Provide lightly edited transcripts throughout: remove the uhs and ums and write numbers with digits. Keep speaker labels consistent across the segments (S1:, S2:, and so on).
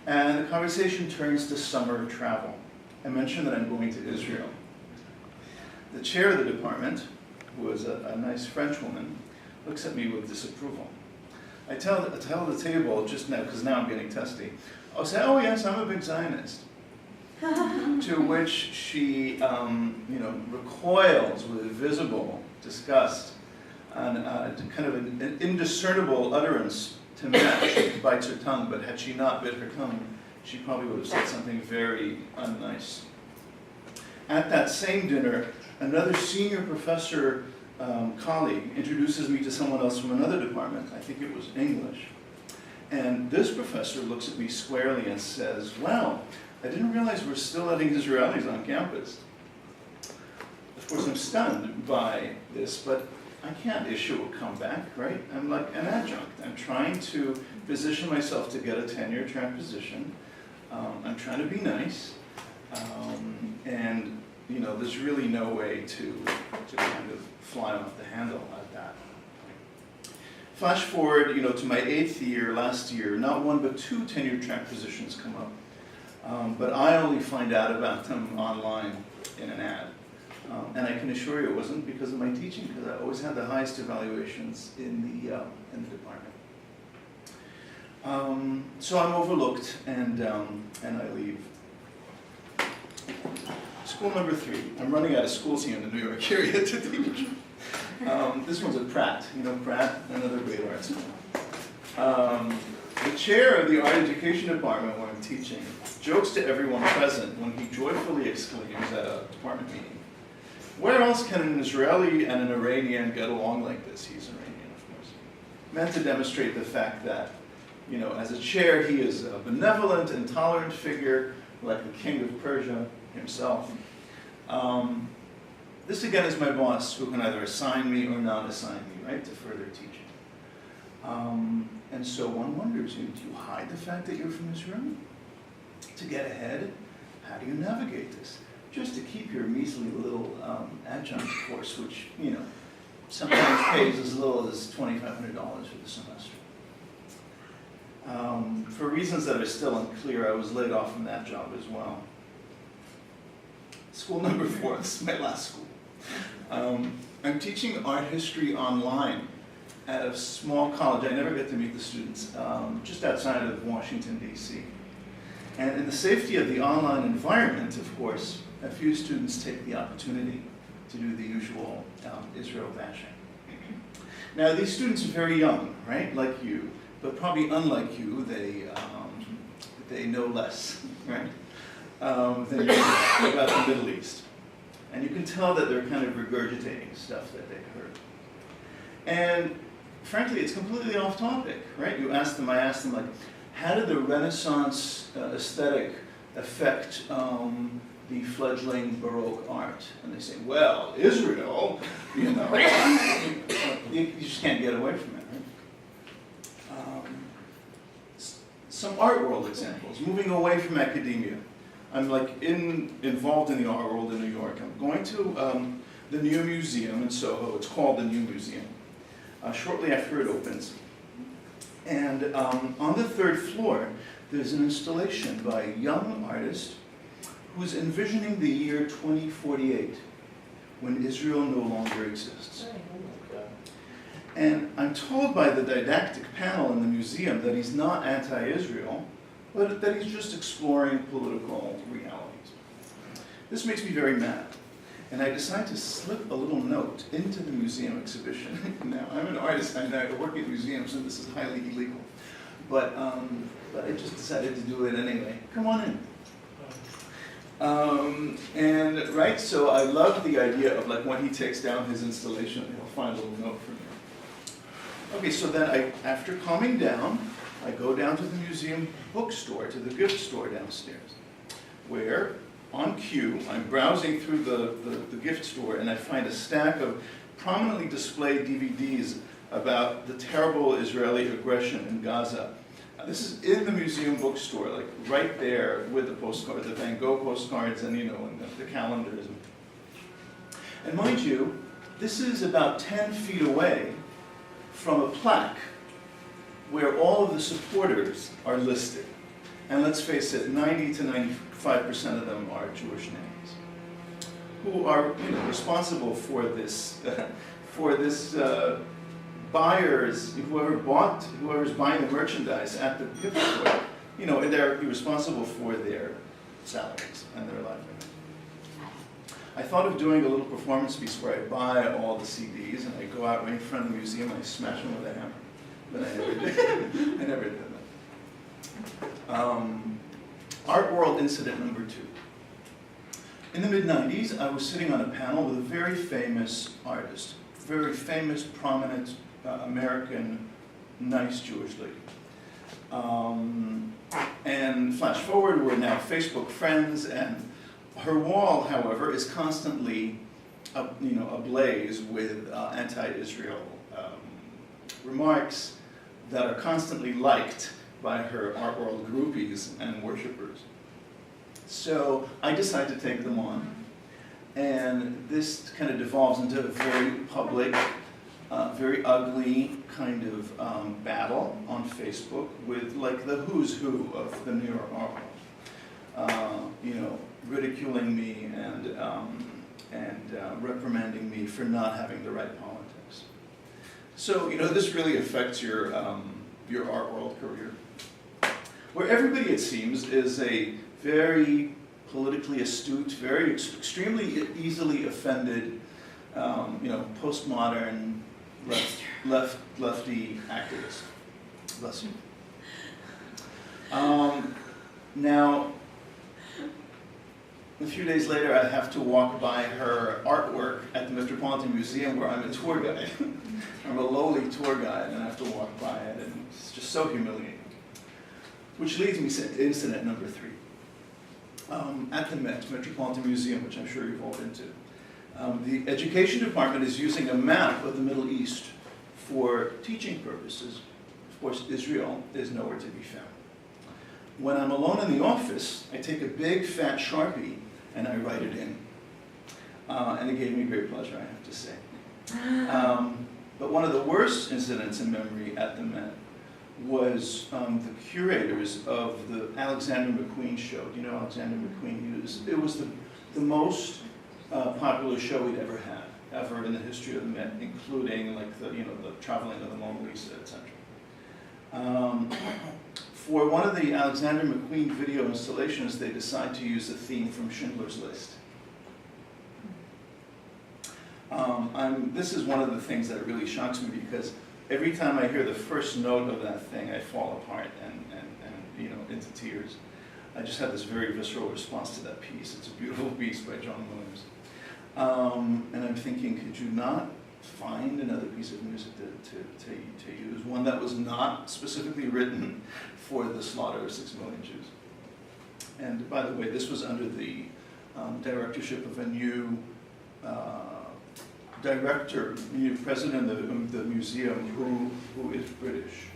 S1: And the conversation turns to summer travel. I mention that I'm going to Israel. The chair of the department, who is a nice French woman, looks at me with disapproval. I tell the table just now, because now I'm getting testy, I'll say, oh yes, I'm a big Zionist. To which she recoils with visible disgust and kind of an indiscernible utterance to match. She bites her tongue, but had she not bit her tongue, she probably would have said something very unnice. At that same dinner, another senior professor colleague introduces me to someone else from another department. I think it was English. And this professor looks at me squarely and says, well, I didn't realize we're still letting Israelis on campus. Of course, I'm stunned by this, but I can't issue a comeback, right? I'm like an adjunct. I'm trying to position myself to get a tenure-track position. I'm trying to be nice. And there's really no way to kind of fly off the handle at that. Flash forward, to my 8th year, last year, not one but 2 tenure-track positions come up. But I only find out about them online in an ad. And I can assure you it wasn't because of my teaching, because I always had the highest evaluations in the department. So I'm overlooked, and I leave. School number 3. I'm running out of schools here in the New York area to teach. This one's at Pratt. Pratt, another great art school. The chair of the art education department where I'm teaching jokes to everyone present when he joyfully exclaims at a department meeting, where else can an Israeli and an Iranian get along like this? He's Iranian, of course. Meant to demonstrate the fact that, as a chair, he is a benevolent and tolerant figure, like the king of Persia himself. This again is my boss, who can either assign me or not assign me, right, to further teaching. And so one wonders, do you hide the fact that you're from Israel? To get ahead, how do you navigate this? Just to keep your measly little adjunct course, which, sometimes pays as little as $2,500 for the semester. For reasons that are still unclear, I was laid off from that job as well. School number 4, this is my last school. I'm teaching art history online at a small college. I never get to meet the students, just outside of Washington, D.C. And in the safety of the online environment, of course, a few students take the opportunity to do the usual Israel bashing. Now, these students are very young, right, like you, but probably unlike you, they know less, right, than you do about the Middle East. And you can tell that they're kind of regurgitating stuff that they've heard. And frankly, it's completely off topic, right? I asked them, like, how did the Renaissance aesthetic affect the fledgling Baroque art? And they say, well, Israel, you just can't get away from it, right? Some art world examples, moving away from academia. I'm like involved in the art world in New York. I'm going to the new museum in Soho. It's called the New Museum. Shortly after it opens. And on the 3rd floor, there's an installation by a young artist who's envisioning the year 2048, when Israel no longer exists. And I'm told by the didactic panel in the museum that he's not anti-Israel, but that he's just exploring political realities. This makes me very mad. And I decide to slip a little note into the museum exhibition. Now, I'm an artist, and I work at museums, and this is highly illegal. But I just decided to do it anyway. Come on in. So I love the idea of, like, when he takes down his installation, he'll find a little note from you. Okay, so then after calming down, I go down to the museum bookstore, to the gift store downstairs, where, on cue, I'm browsing through the gift store, and I find a stack of prominently displayed DVDs about the terrible Israeli aggression in Gaza. This is in the museum bookstore, like right there with the postcards, the Van Gogh postcards, and and the calendars. And mind you, this is about 10 feet away from a plaque where all of the supporters are listed. And let's face it, 90 to 95% of them are Jewish names, who are responsible for this, buyers, whoever's buying the merchandise at the gift store, they're responsible for their salaries and their livelihood. I thought of doing a little performance piece where I buy all the CDs and I go out right in front of the museum and I smash them with a hammer. But I never did. I never did that. Art World incident number 2. In the mid-90s, I was sitting on a panel with a very famous artist, very famous, prominent American, nice Jewish lady. And flash forward, we're now Facebook friends, and her wall, however, is constantly ablaze with anti-Israel remarks that are constantly liked by her Art World groupies and worshippers. So I decided to take them on, and this kind of devolves into a very public, very ugly kind of battle on Facebook with like the who's who of the New York Art World, ridiculing me and reprimanding me for not having the right politics. So this really affects your Art World career, where everybody, it seems, is a very politically astute, very extremely easily offended, postmodern, lefty activist. Bless you. Now, a few days later, I have to walk by her artwork at the Metropolitan Museum, where I'm a tour guide. I'm a lowly tour guide, and I have to walk by it, and it's just so humiliating. Which leads me to incident number 3. At the Metropolitan Museum, which I'm sure you've all been to, the education department is using a map of the Middle East for teaching purposes. Of course, Israel is nowhere to be found. When I'm alone in the office, I take a big fat Sharpie and I write it in. And it gave me great pleasure, I have to say. But one of the worst incidents in memory at the Met was the curators of the Alexander McQueen show. Do you know Alexander McQueen? It was the most popular show we'd ever had, ever in the history of the Met, including like the traveling of the Mona Lisa, etc. For one of the Alexander McQueen video installations, they decide to use a theme from Schindler's List. This is one of the things that really shocks me, because every time I hear the first note of that thing, I fall apart and into tears. I just had this very visceral response to that piece. It's a beautiful piece by John Williams. And I'm thinking, could you not find another piece of music to use, one that was not specifically written for the slaughter of 6 million Jews? And by the way, this was under the directorship of a new director, new president of the museum, who is British.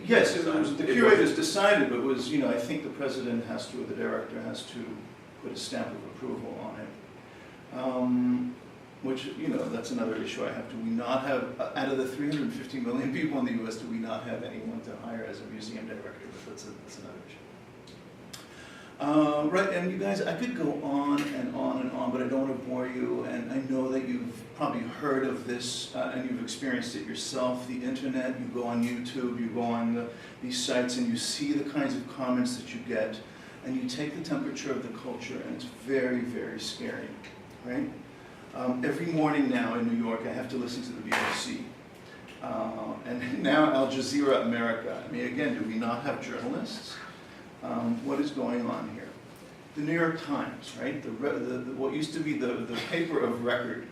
S1: Yes, it was, the curators decided, but it was, I think the president has to, or the director has to put a stamp of approval on it. Which, that's another issue I have. Do we not have, out of the 350 million people in the US, do we not have anyone to hire as a museum director? But that's another issue. Right, and you guys, I could go on and on and on, but I don't want to bore you, and I know that you've probably heard of this, and you've experienced it yourself. The internet, you go on YouTube, you go on these sites, and you see the kinds of comments that you get, and you take the temperature of the culture, and it's very, very scary, right? Every morning now in New York, I have to listen to the BBC. And now Al Jazeera America. I mean, again, do we not have journalists? What is going on here? The New York Times, right? What used to be the paper of record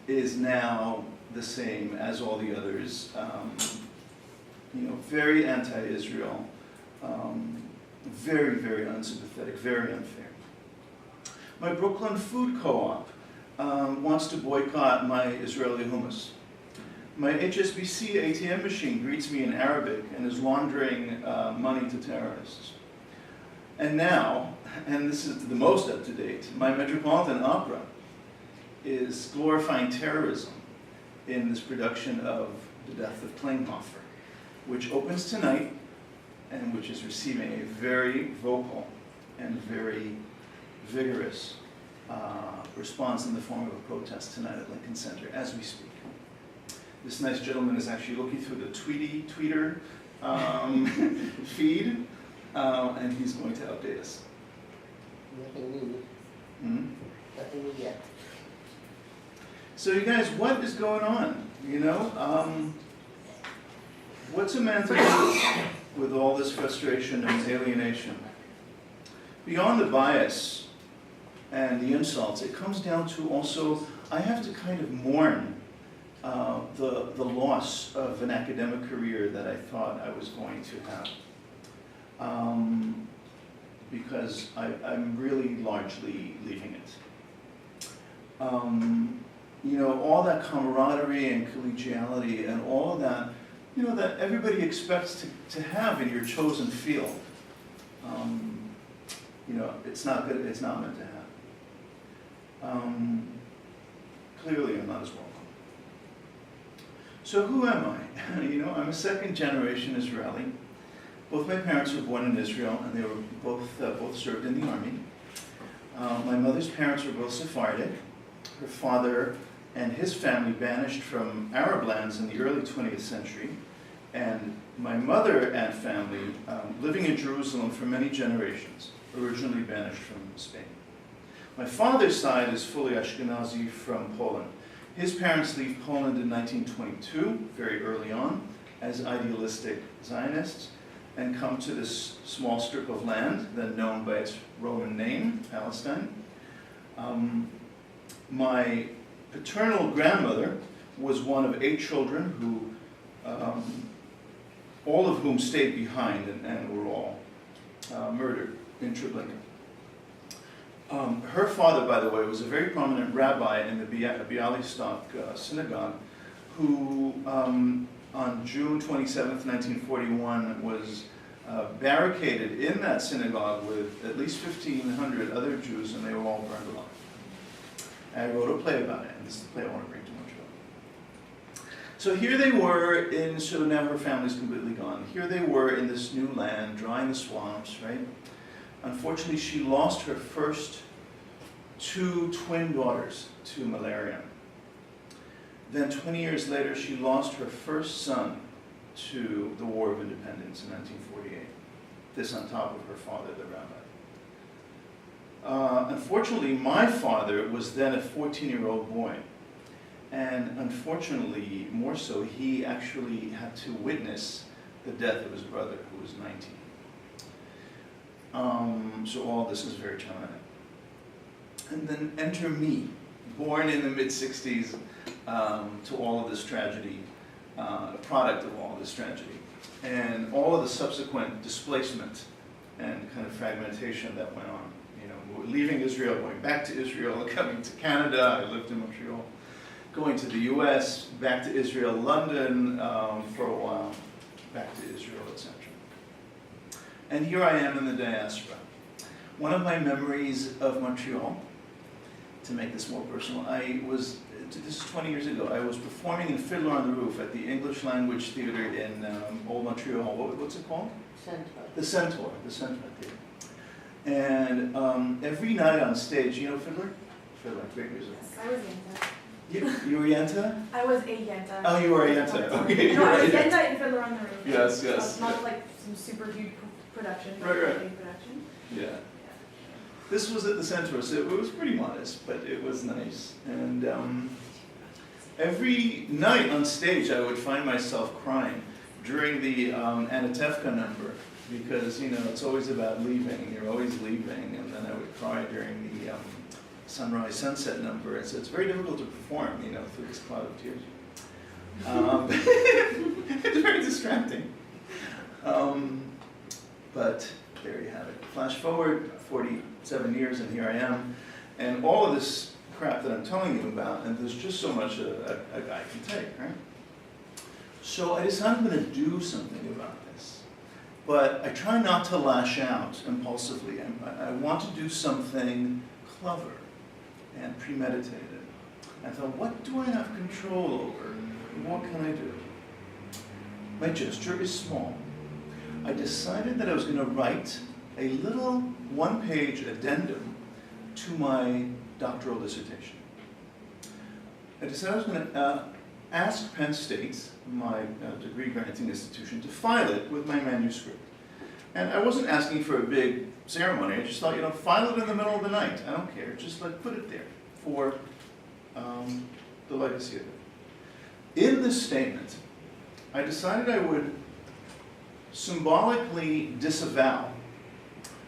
S1: is now the same as all the others. Very anti-Israel, very, very unsympathetic, very unfair. My Brooklyn Food Co-op wants to boycott my Israeli hummus. My HSBC ATM machine greets me in Arabic and is laundering money to terrorists. And now, and this is the most up to date, my Metropolitan Opera is glorifying terrorism in this production of The Death of Klinghoffer, which opens tonight and which is receiving a very vocal and very vigorous response in the form of a protest tonight at Lincoln Center as we speak. This nice gentleman is actually looking through the Twitter feed, and he's going to update us.
S2: Nothing new.
S1: Hmm?
S2: Nothing new yet.
S1: So you guys, what is going on? You know, what's a man to do with all this frustration and alienation? Beyond the bias and the insults, it comes down to also, I have to kind of mourn the loss of an academic career that I thought I was going to have. Because I'm really largely leaving it. You know, all that camaraderie and collegiality and all of that, you know, that everybody expects to have in your chosen field. You know, it's not good, it's not meant to have. Clearly I'm not as welcome. So who am I? You know, I'm a second generation Israeli. Both my parents were born in Israel, and they were both served in the army. My mother's parents were both Sephardic. Her father and his family banished from Arab lands in the early 20th century, and my mother and family living in Jerusalem for many generations, originally banished from Spain. My father's side is fully Ashkenazi from Poland. His parents leave Poland in 1922, very early on, as idealistic Zionists, and come to this small strip of land, then known by its Roman name, Palestine. My paternal grandmother was one of 8 children who, all of whom stayed behind and were all murdered in Treblinka. Her father, by the way, was a very prominent rabbi in the Bialystok synagogue who, on June 27th, 1941, was barricaded in that synagogue with at least 1,500 other Jews, and they were all burned alive. I wrote a play about it, and this is the play I want to bring to Montreal. So here they were so now her family's completely gone. Here they were in this new land, drying the swamps, right? Unfortunately, she lost her first 2 twin daughters to malaria. Then 20 years later, she lost her first son to the War of Independence in 1948. This on top of her father, the rabbi. Unfortunately, my father was then a 14-year-old boy. And unfortunately, more so, he actually had to witness the death of his brother, who was 19. So all this is very traumatic. And then enter me, born in the mid-60s to all of this tragedy, a product of all of this tragedy, and all of the subsequent displacement and kind of fragmentation that went on. You know, leaving Israel, going back to Israel, coming to Canada, I lived in Montreal, going to the US, back to Israel, London for a while, back to Israel, etc. And here I am in the diaspora. One of my memories of Montreal, to make this more personal, this is 20 years ago, I was performing in Fiddler on the Roof at the English Language Theatre in Old Montreal. What's it called?
S2: Centaur.
S1: The Centaur Theatre. And every night on stage, you know Fiddler? Fiddler, great music.
S3: Yes, I was Yenta.
S1: You were Yenta?
S3: I was a Yenta.
S1: Oh, you were a Yenta. Okay.
S3: No, I was Yenta in Fiddler on the Roof.
S1: Yes, yes.
S3: Not like some super huge production, but
S1: Right.
S3: a big production.
S1: Yeah. This was at the Centaur, so it was pretty modest, but it was nice. And every night on stage, I would find myself crying during the Anatevka number, because, you know, it's always about leaving. You're always leaving, and then I would cry during the sunrise sunset number. It's very difficult to perform, you know, through this cloud of tears. It's very distracting. But there you have it. Flash forward 47 years, and here I am. And all of this crap that I'm telling you about, and there's just so much a guy can take, right? So I decided I'm going to do something about this. But I try not to lash out impulsively. I want to do something clever and premeditated. I thought, what do I have control over? What can I do? My gesture is small. I decided that I was going to write a little one-page addendum to my doctoral dissertation. I decided I was going to ask Penn State, my degree-granting institution, to file it with my manuscript. And I wasn't asking for a big ceremony. I just thought, file it in the middle of the night. I don't care. Just put it there for the legacy of it. In this statement, I decided I would symbolically disavow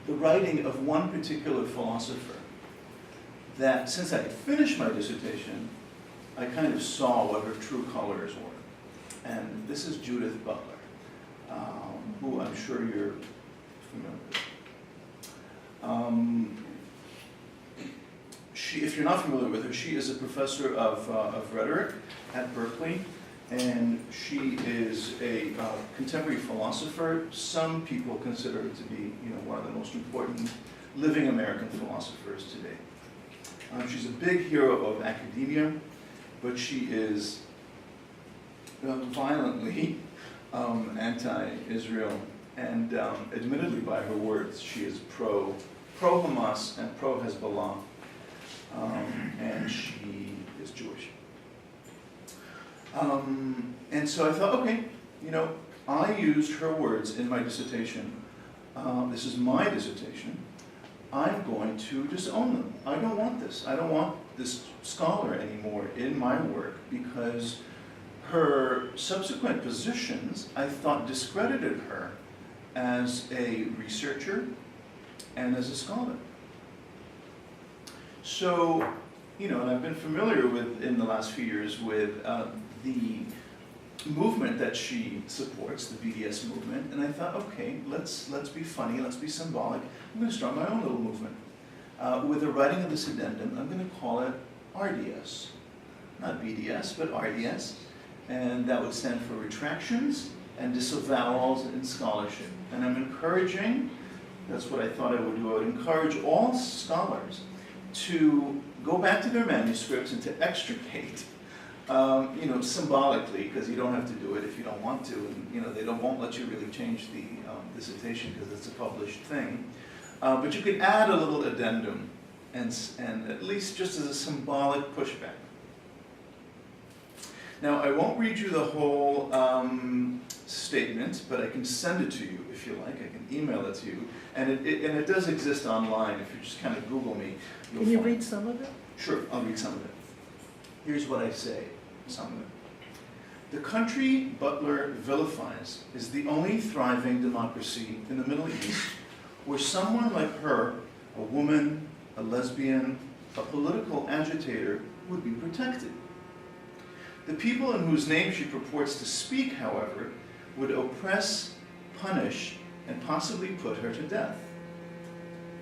S1: the writing of one particular philosopher that, since I had finished my dissertation, I kind of saw what her true colors were. And this is Judith Butler, who I'm sure you're familiar with. If you're not familiar with her, she is a professor of rhetoric at Berkeley, and she is a contemporary philosopher. Some people consider her to be, one of the most important living American philosophers today. She's a big hero of academia, but she is violently anti-Israel, and admittedly, by her words, she is pro-Hamas and pro-Hezbollah, and she is Jewish. And so I thought, okay, I used her words in my dissertation. This is my dissertation. I'm going to disown them. I don't want this. I don't want this scholar anymore in my work, because her subsequent positions, I thought, discredited her as a researcher and as a scholar. So, and I've been familiar with, in the last few years, with the movement that she supports, the BDS movement, and I thought, okay, let's be funny, let's be symbolic. I'm going to start my own little movement. With the writing of this addendum, I'm going to call it RDS. Not BDS, but RDS. And that would stand for retractions and disavowals in scholarship. And I'm encouraging, that's what I thought I would do, I would encourage all scholars to go back to their manuscripts and to extricate, symbolically, because you don't have to do it if you don't want to, and they won't let you really change the dissertation because it's a published thing. But you can add a little addendum, and at least just as a symbolic pushback. Now, I won't read you the whole statement, but I can send it to you if you like. I can email it to you, and it does exist online. If you just kind of Google me, you'll
S2: Can you
S1: find
S2: read some of it?
S1: Sure, I'll read some of it. Here's what I say, some of it. The country Butler vilifies is the only thriving democracy in the Middle East where someone like her, a woman, a lesbian, a political agitator, would be protected. The people in whose name she purports to speak, however, would oppress, punish, and possibly put her to death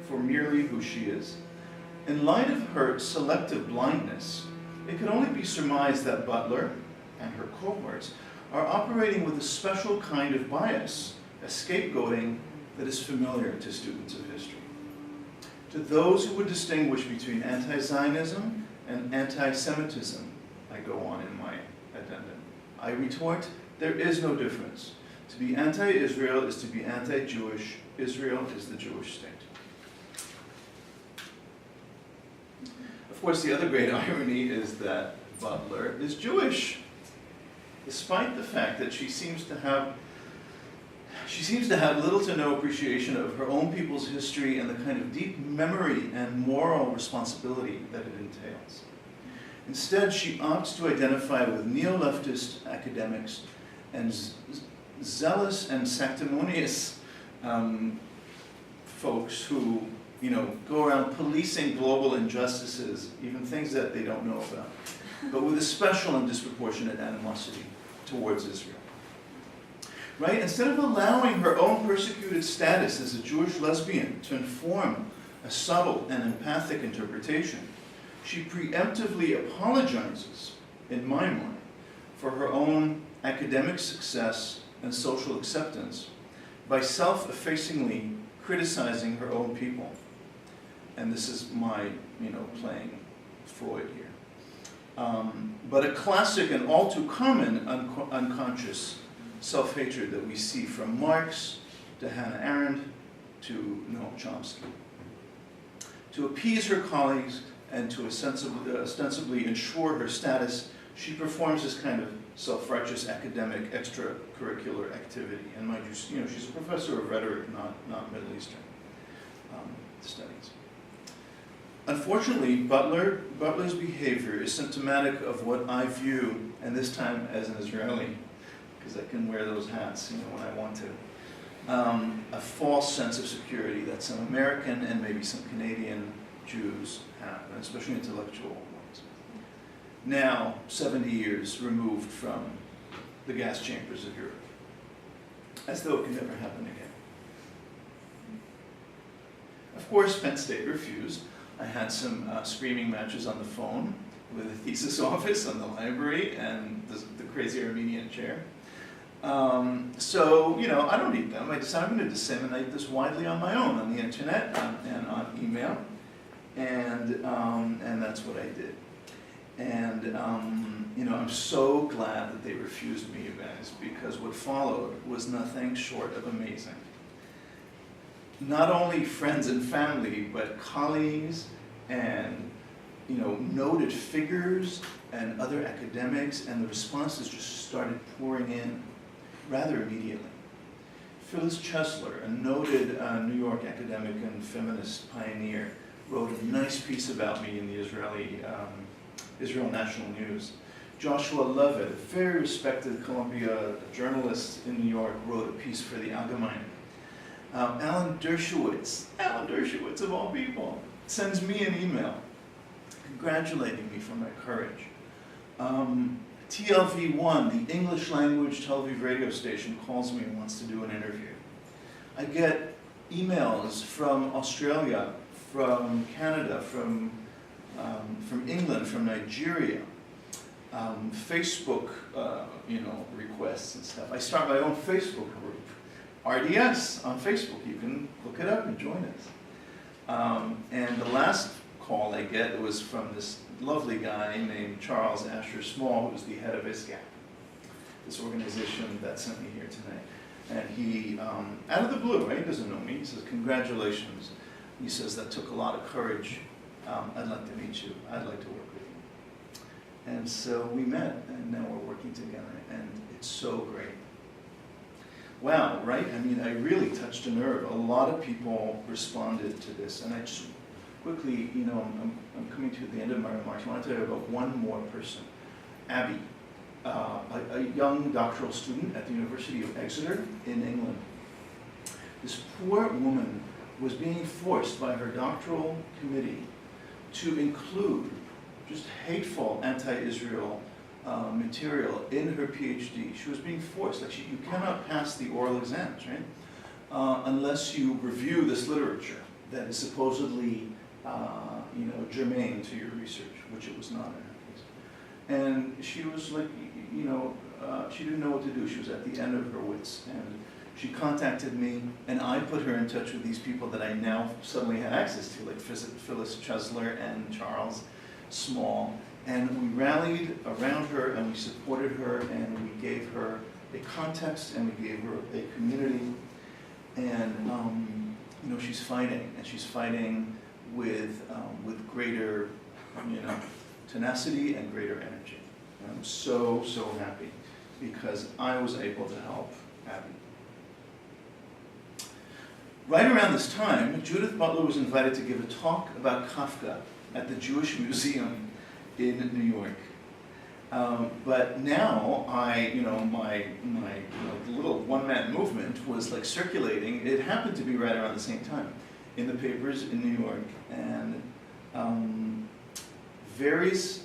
S1: for merely who she is. In light of her selective blindness, it could only be surmised that Butler and her cohorts are operating with a special kind of bias, a scapegoating that is familiar to students of history. To those who would distinguish between anti-Zionism and anti-Semitism, I go on in my addendum, I retort, there is no difference. To be anti-Israel is to be anti-Jewish. Israel is the Jewish state. Of course, the other great irony is that Butler is Jewish, despite the fact that she seems to have little to no appreciation of her own people's history and the kind of deep memory and moral responsibility that it entails. Instead, she opts to identify with neo-leftist academics and zealous and sanctimonious folks who, go around policing global injustices, even things that they don't know about, but with a special and disproportionate animosity towards Israel. Right? Instead of allowing her own persecuted status as a Jewish lesbian to inform a subtle and empathic interpretation, she preemptively apologizes, in my mind, for her own academic success and social acceptance by self-effacingly criticizing her own people. And this is my, playing Freud here. But a classic and all too common unconscious self-hatred that we see from Marx to Hannah Arendt to Noam Chomsky. To appease her colleagues and to ostensibly ensure her status, she performs this kind of self-righteous academic extracurricular activity. And mind you, she's a professor of rhetoric, not Middle Eastern studies. Unfortunately, Butler's behavior is symptomatic of what I view, and this time as an Israeli, because I can wear those hats, when I want to, a false sense of security that some American and maybe some Canadian Jews have, and especially intellectual ones. Now, 70 years removed from the gas chambers of Europe, as though it can never happen again. Of course, Penn State refused. I had some screaming matches on the phone with the thesis office and the library and the crazy Armenian chair. So, I don't need them. I decided I'm going to disseminate this widely on my own, on the internet and on email. And that's what I did. And, I'm so glad that they refused me, you guys, because what followed was nothing short of amazing. Not only friends and family, but colleagues and, noted figures and other academics, and the responses just started pouring in rather immediately. Phyllis Chesler, a noted New York academic and feminist pioneer, wrote a nice piece about me in the Israel National News. Joshua Levitt, a very respected Columbia journalist in New York, wrote a piece for the Allgemeine. Alan Dershowitz of all people, sends me an email congratulating me for my courage. TLV1, the English language Tel Aviv radio station, calls me and wants to do an interview. I get emails from Australia, from Canada, from England, from Nigeria, Facebook, requests and stuff. I start my own Facebook group. RDS on Facebook, you can look it up and join us. And the last call I get was from this lovely guy named Charles Asher Small, who's the head of ISGAP, this organization that sent me here tonight. And he, out of the blue, right, he doesn't know me, he says, congratulations. He says, that took a lot of courage. I'd like to meet you. I'd like to work with you. And so we met, and now we're working together, and it's so great. Wow, right? I mean, I really touched a nerve. A lot of people responded to this, and I just quickly, I'm coming to the end of my remarks. I want to tell you about one more person, Abby, a young doctoral student at the University of Exeter in England. This poor woman was being forced by her doctoral committee to include just hateful anti-Israel material in her PhD. She was being forced. Like, you cannot pass the oral exams, right? Unless you review this literature that is supposedly, germane to your research, which it was not in her case. And she was like, she didn't know what to do. She was at the end of her wits. And she contacted me, and I put her in touch with these people that I now suddenly had access to, like Phyllis Chesler and Charles Small. And we rallied around her, and we supported her, and we gave her a context, and we gave her a community. And she's fighting, and she's fighting with greater, tenacity and greater energy. And I'm so happy because I was able to help Abby. Right around this time, Judith Butler was invited to give a talk about Kafka at the Jewish Museum in New York. But now my little one-man movement was like circulating. It happened to be right around the same time in the papers in New York, and various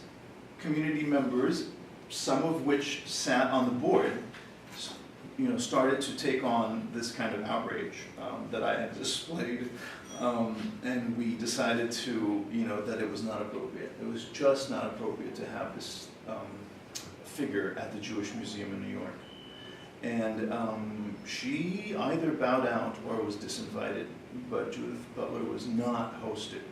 S1: community members, some of which sat on the board, started to take on this kind of outrage that I had displayed, and we decided to, that it was not appropriate. It was just not appropriate to have this figure at the Jewish Museum in New York. And she either bowed out or was disinvited, but Judith Butler was not hosted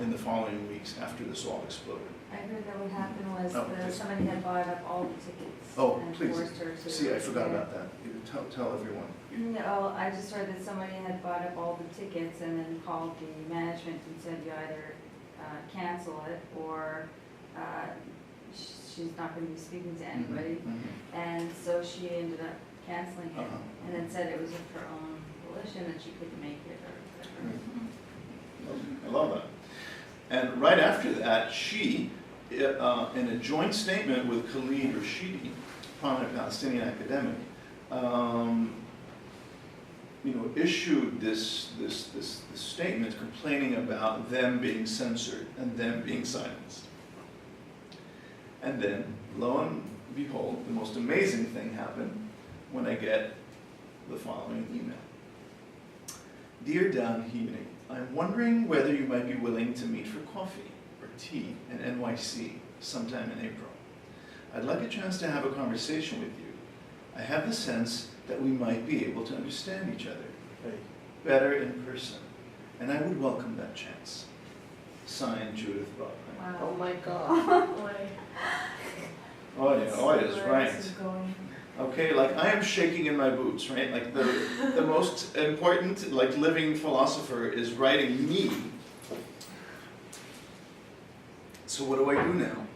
S1: in the following weeks after this all exploded.
S4: I heard that what happened was
S1: Oh, please.
S4: somebody had bought up all the tickets.
S1: Oh,
S4: and
S1: please.
S4: forced her to.
S1: See, I forgot about that. You tell everyone.
S4: No, I just heard that somebody had bought up all the tickets and then called the management and said you either cancel it or she's not going to be speaking to anybody.
S1: Mhm.
S4: And so she ended up canceling it
S1: Uh-huh.
S4: and then said it was of her own volition that she couldn't make it or whatever.
S1: I love that. And right after that, she, in a joint statement with Khalid Rashidi, prominent Palestinian academic, issued this statement complaining about them being censored and them being silenced. And then, lo and behold, the most amazing thing happened when I get the following email. Dear Dahn Hiuni, I'm wondering whether you might be willing to meet for coffee or tea in NYC sometime in April. I'd like a chance to have a conversation with you. I have the sense that we might be able to understand each other better in person, and I would welcome that chance. Signed, Judith Butler.
S2: Oh
S4: Wow.
S2: my God.
S3: Boy.
S1: Oh yeah, oh it is,
S3: Where
S1: right.
S3: this is going.
S1: Okay, like I am shaking in my boots, right? Like the most important, like living philosopher is writing me. So what do I do now?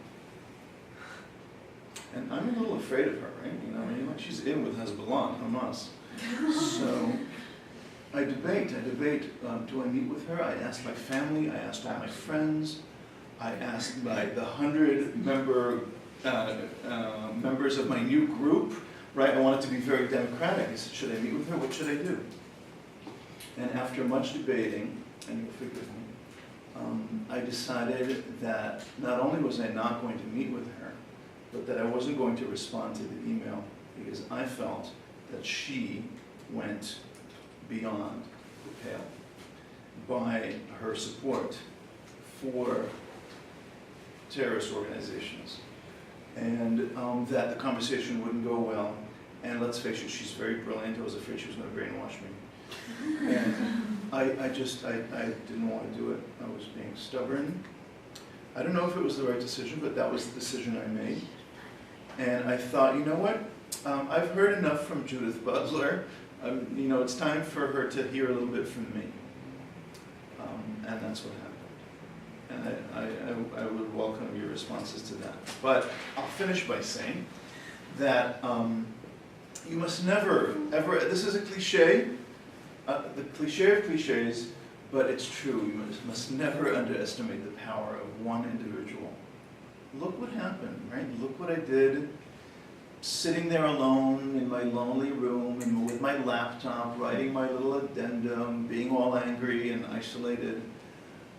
S1: And I'm a little afraid of her, right? You know, I mean, like she's in with Hezbollah, Hamas. So I debate, do I meet with her? I asked my family, I asked all my friends, I asked the 100 members of my new group, right? I wanted to be very democratic. I said, should I meet with her? What should I do? And after much debating, and you'll forgive me, I decided that not only was I not going to meet with her, but that I wasn't going to respond to the email because I felt that she went beyond the pale by her support for terrorist organizations, and that the conversation wouldn't go well. And let's face it, she's very brilliant. I was afraid she was going to brainwash me. And I didn't want to do it. I was being stubborn. I don't know if it was the right decision, but that was the decision I made. And I thought, you know what? I've heard enough from Judith Butler. It's time for her to hear a little bit from me. And that's what happened. And I would welcome your responses to that. But I'll finish by saying that you must never, ever, this is a cliche, the cliche of cliches, but it's true. You must never underestimate the power of one individual. Look what happened, right? Look what I did, sitting there alone in my lonely room and with my laptop, writing my little addendum, being all angry and isolated,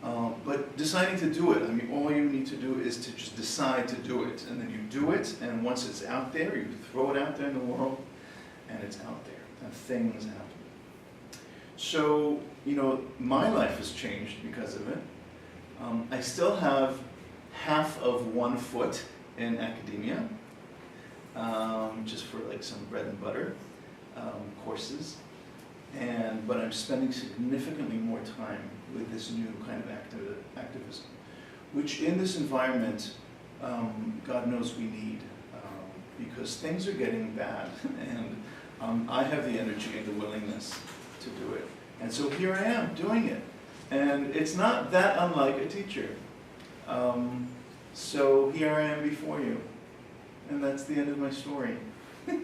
S1: but deciding to do it. I mean, all you need to do is to just decide to do it, and then you do it, and once it's out there, you throw it out there in the world, and it's out there, and things happen. So, my life has changed because of it. I still have half of one foot in academia, just for like some bread and butter courses, but I'm spending significantly more time with this new kind of activism, which in this environment, God knows we need, because things are getting bad, and I have the energy and the willingness to do it. And so here I am doing it. And it's not that unlike a teacher. So here I am before you. And that's the end of my story.
S3: So,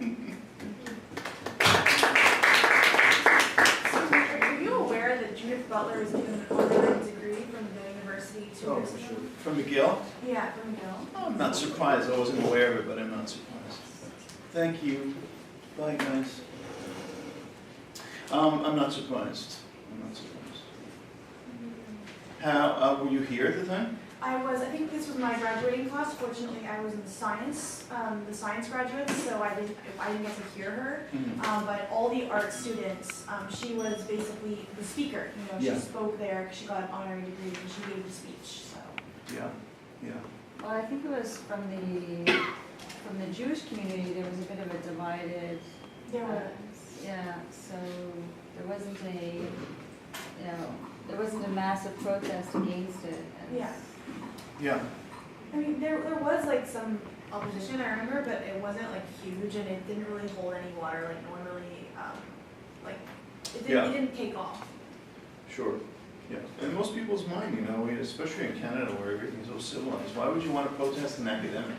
S3: are you aware that Judith Butler was given an honorary degree from the university 2 years ago?
S1: From McGill?
S3: Yeah, from McGill.
S1: Oh, I'm not surprised. I wasn't aware of it, but I'm not surprised. Thank you. Bye, guys. I'm not surprised. I'm not surprised. How were you here at the time?
S3: I think this was my graduating class. Fortunately, I was in the science graduates, so I didn't get to hear her.
S1: Mm-hmm.
S3: But all the art students, she was basically the speaker. She
S1: Yeah.
S3: spoke there. She got an honorary degree and she gave the speech. So.
S1: Yeah.
S4: Well, I think it was from the Jewish community, there was a bit of a divided.
S3: There was.
S4: Yeah, so there wasn't a massive protest against it.
S3: Yeah.
S1: Yeah.
S3: I mean, there was like some opposition, I remember, but it wasn't like huge and it didn't really hold any water like normally, like, it didn't take off.
S1: Sure, yeah. In most people's mind, you know, especially in Canada where everything's so civilized, why would you want to protest an academic?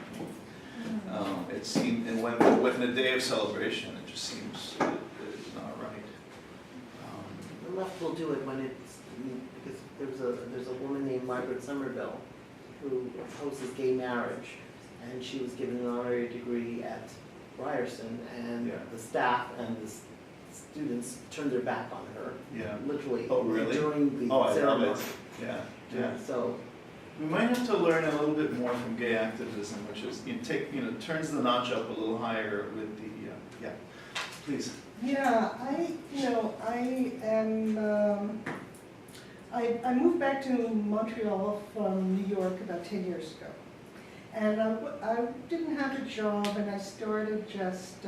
S1: It seemed, and within a day of celebration, it just seems it's not right.
S2: The left will do it when it's, because there's a woman named Margaret Somerville who opposes gay marriage, and she was given an honorary degree at Ryerson, and
S1: Yeah.
S2: the staff and the students turned their back on her,
S1: Yeah.
S2: literally,
S1: Oh, really?
S2: during the
S1: Oh, I love
S2: ceremony.
S1: it. Yeah, yeah.
S2: So,
S1: We might have to learn a little bit more from gay activism, which is, turns the notch up a little higher with the, yeah, please.
S5: Yeah, I moved back to Montreal from New York about 10 years ago. And I didn't have a job, and I started just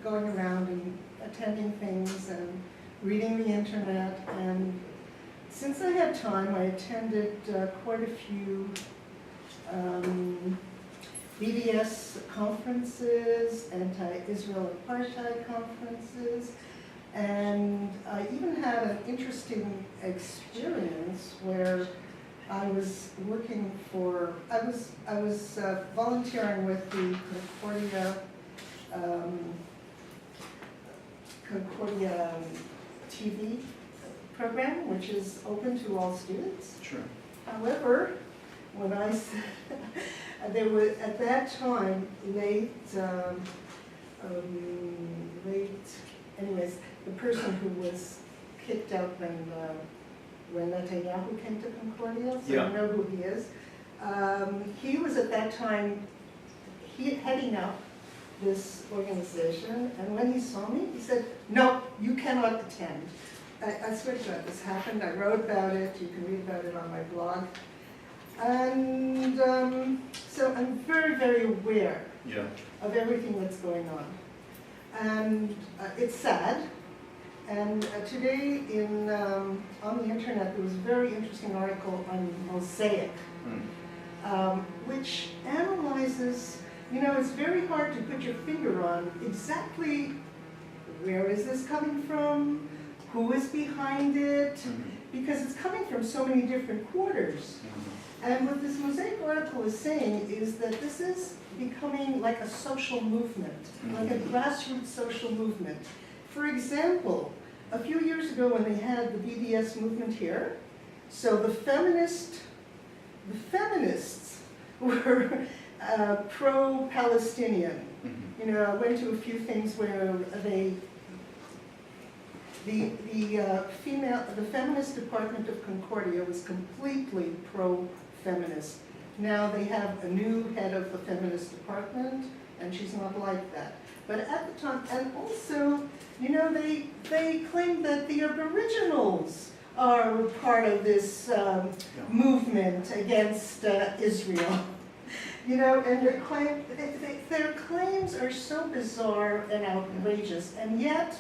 S5: going around and attending things and reading the internet. And since I had time, I attended quite a few BDS conferences, anti-Israel apartheid conferences, and I even had an interesting experience where I was working for, I was volunteering with the Concordia TV program, which is open to all students.
S1: Sure.
S5: However, when there was at that time anyways, the person who was kicked out when Netanyahu came to Concordia, so
S1: Yeah.
S5: you know who he is. He was at that time heading up this organization, and when he saw me, he said, "No, you cannot attend." I swear to God, this happened. I wrote about it. You can read about it on my blog. And so I'm very, very aware
S1: Yeah.
S5: of everything that's going on. And it's sad. And today on the internet, there was a very interesting article on Mosaic, which analyzes, it's very hard to put your finger on exactly where is this coming from, who is behind it, because it's coming from so many different quarters. And what this Mosaic article is saying is that this is becoming like a social movement, like a grassroots social movement. For example, a few years ago when they had the BDS movement here, so the feminists were pro-Palestinian. I went to a few things where the feminist department of Concordia was completely pro-feminist. Now they have a new head of the feminist department, and she's not like that. But at the time, and also, they claim that the Aboriginals are part of this movement against Israel. And their claims are so bizarre and outrageous, and yet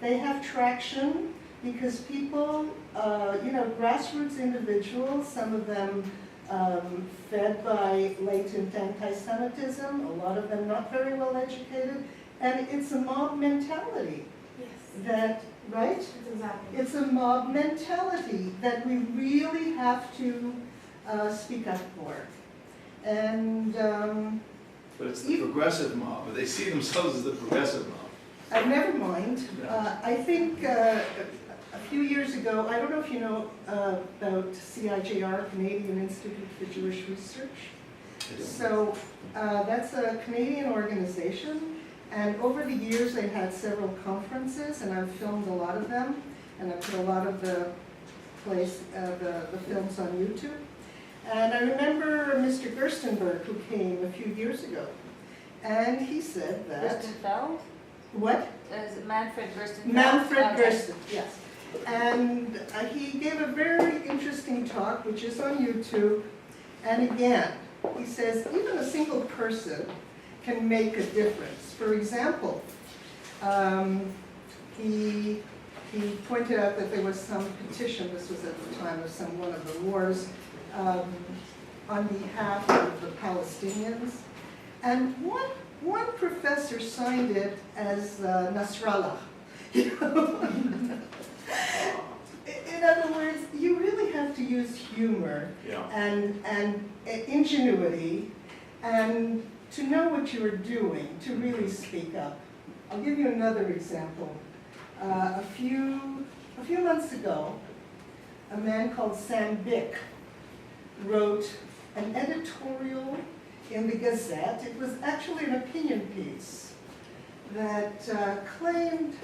S5: they have traction because people, grassroots individuals, some of them fed by latent anti-Semitism, a lot of them not very well educated, and it's a mob mentality.
S3: Yes.
S5: That, right?
S3: That's exactly.
S5: It's a mob mentality that we really have to speak up for. And
S1: But it's the progressive mob, but they see themselves as the progressive mob.
S5: never mind. I think a few years ago, I don't know if you know about CIJR, Canadian Institute for Jewish Research. So that's a Canadian organization, and over the years they've had several conferences, and I've filmed a lot of them, and I've put a lot of the films on YouTube. And I remember Mr. Gerstenberg, who came a few years ago, and he said that...
S4: Gerstenfeld?
S5: What?
S4: Is it Manfred Gerstenfeld?
S5: Manfred
S4: Okay.
S5: Gersten, yes. And he gave a very interesting talk, which is on YouTube. And again, he says even a single person can make a difference. For example, he pointed out that there was some petition, this was at the time of one of the wars, on behalf of the Palestinians. And one professor signed it as Nasrallah. You know? In other words, you really have to use humor and ingenuity and to know what you are doing to really speak up. I'll give you another example. A few months ago, a man called Sam Bick wrote an editorial in the Gazette. It was actually an opinion piece that claimed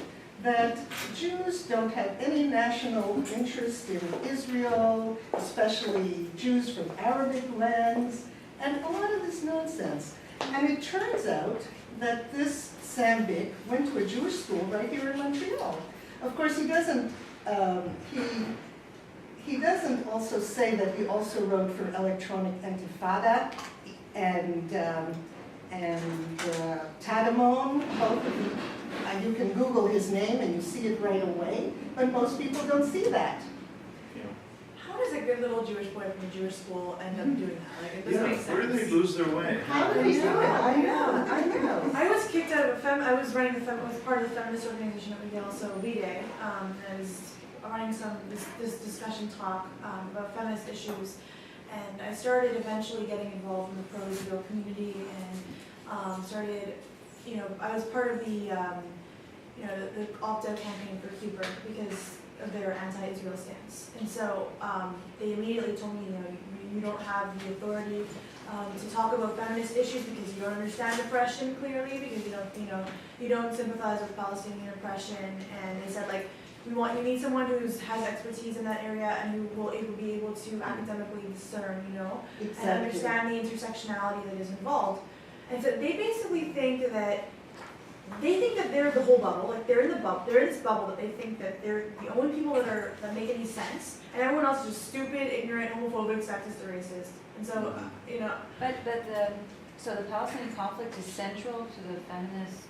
S5: that Jews don't have any national interest in Israel, especially Jews from Arabic lands, and a lot of this nonsense. And it turns out that this Sam Bick went to a Jewish school right here in Montreal. Of course, he doesn't also say that he also wrote for Electronic Intifada and Tadamon, both of them. You can Google his name and you see it right away, but most people don't see that.
S3: How does a good little Jewish boy from a Jewish school end up doing that? Like, it doesn't make sense.
S1: Where do they lose their way?
S5: How do they do it? I know.
S3: I was kicked out of I was running was part of the feminist organization at McGill, so BDS, and I was running this discussion talk about feminist issues, and I started eventually getting involved in the pro-Israel community and started, I was part of the the opt-out campaign for Cuba because of their anti-Israel stance. And so they immediately told me, you don't have the authority to talk about feminist issues because you don't understand oppression clearly, because you don't sympathize with Palestinian oppression. And they said, like, you need someone who has expertise in that area and who will be able to academically discern,
S5: Exactly.
S3: and understand the intersectionality that is involved. And so they basically think that they're the whole bubble, like they're in this bubble that they think that they're the only people that make any sense, and everyone else is just stupid, ignorant, homophobic, sexist, or racist. And so,
S4: So the Palestinian conflict is central to the feminist.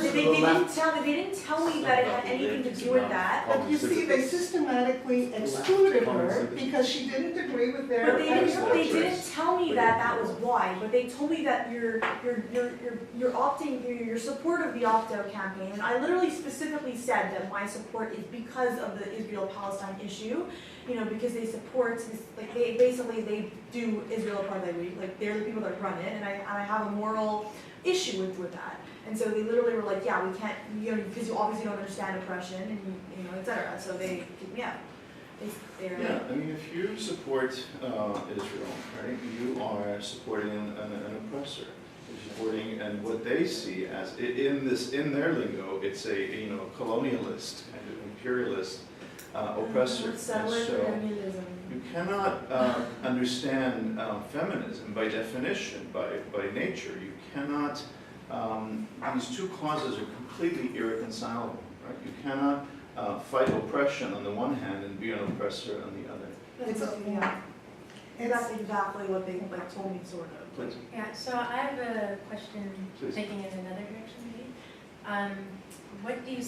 S3: They didn't tell me that it had anything to do with that.
S5: But you see, they systematically excluded her because she didn't agree with their.
S3: But they didn't tell me that was why. But they told me that you're support of the opt-out campaign. And I literally specifically said that my support is because of the Israel-Palestine issue. Because they support this, like they do Israel apartheid, like they're the people that run it, and I have a moral issue with that. And so they literally were like, yeah, we can't, because you obviously don't understand oppression, and et cetera. So they kicked me out.
S1: Yeah, I mean, if you support Israel, right, you are supporting an oppressor. You're supporting, and what they see as in their lingo, it's a colonialist kind of imperialist oppressor. And so you cannot understand feminism by definition, by nature. You cannot. These two causes are completely irreconcilable. Right? You cannot fight oppression on the one hand and be an oppressor on the other.
S3: That's exactly what they told me, sort of.
S1: Please.
S6: Yeah, so I have a question,
S1: Please.
S6: thinking in another direction maybe. What do you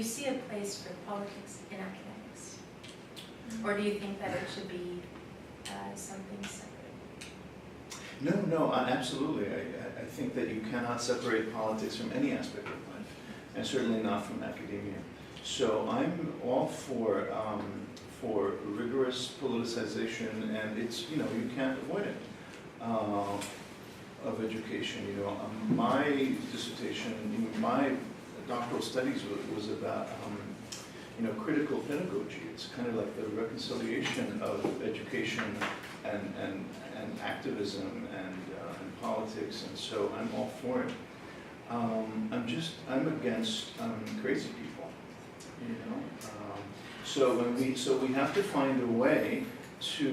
S6: see a place for politics in academics? Or do you think that it should be something separate?
S1: No, absolutely. I think that you cannot separate politics from any aspect of life, and certainly not from academia. So I'm all for rigorous politicization, and it's you can't avoid it of education. My dissertation, my doctoral studies was about critical pedagogy. It's kind of like the reconciliation of education and activism and politics, and so I'm all for it. I'm against crazy people, So we have to find a way to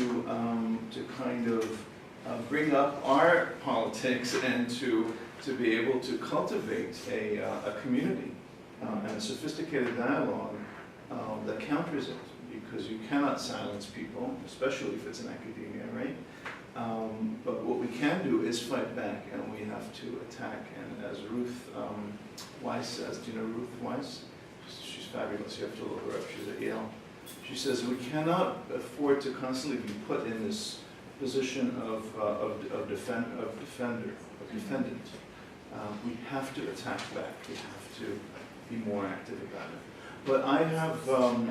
S1: kind of bring up our politics and to be able to cultivate a community and a sophisticated dialogue that counters it, because you cannot silence people, especially if it's in academia, right? But what we can do is fight back, and we have to attack. And as Ruth Weiss says, do you know Ruth Weiss? She's fabulous. You have to look her up. She's at Yale. She says, we cannot afford to constantly be put in this position of defendant. We have to attack back. We have to be more active about it. But I have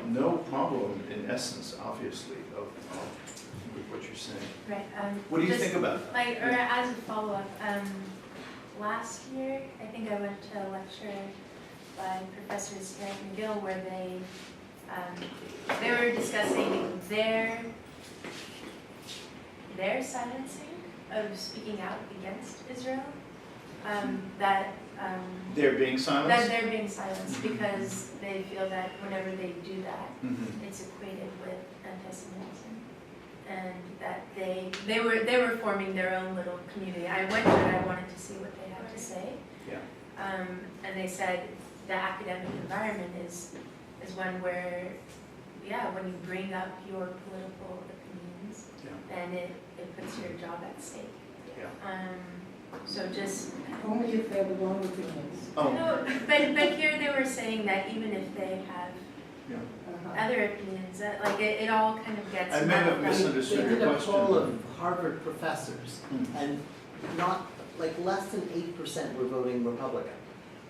S1: no problem, in essence, obviously, with what you're saying.
S6: Right.
S1: What do you
S6: just
S1: think about that?
S6: Like, or as a follow-up, last year, I think I went to a lecture by professors here at McGill where they were discussing their silencing of speaking out against Israel.
S1: They're being
S6: That
S1: silenced?
S6: they're being silenced because they feel that whenever they do that,
S1: Mhm.
S6: it's equated with antisemitism, and that they were forming their own little community. I went there, I wanted to see what they had to say.
S1: Yeah.
S6: And they said the academic environment is one where, when you bring up your political opinions, then it puts your job at stake.
S1: Yeah.
S6: So just
S5: Only if they're the wrong opinions.
S1: Oh,
S6: no, but here they were saying that even if they have
S1: yeah.
S6: other opinions, that like it all kind of gets.
S1: I may have
S6: wrapped up.
S1: misunderstood
S2: They
S1: your
S2: did a
S1: question.
S2: poll of Harvard professors,
S1: Hmm.
S2: and not, like, less than 8% were voting Republican.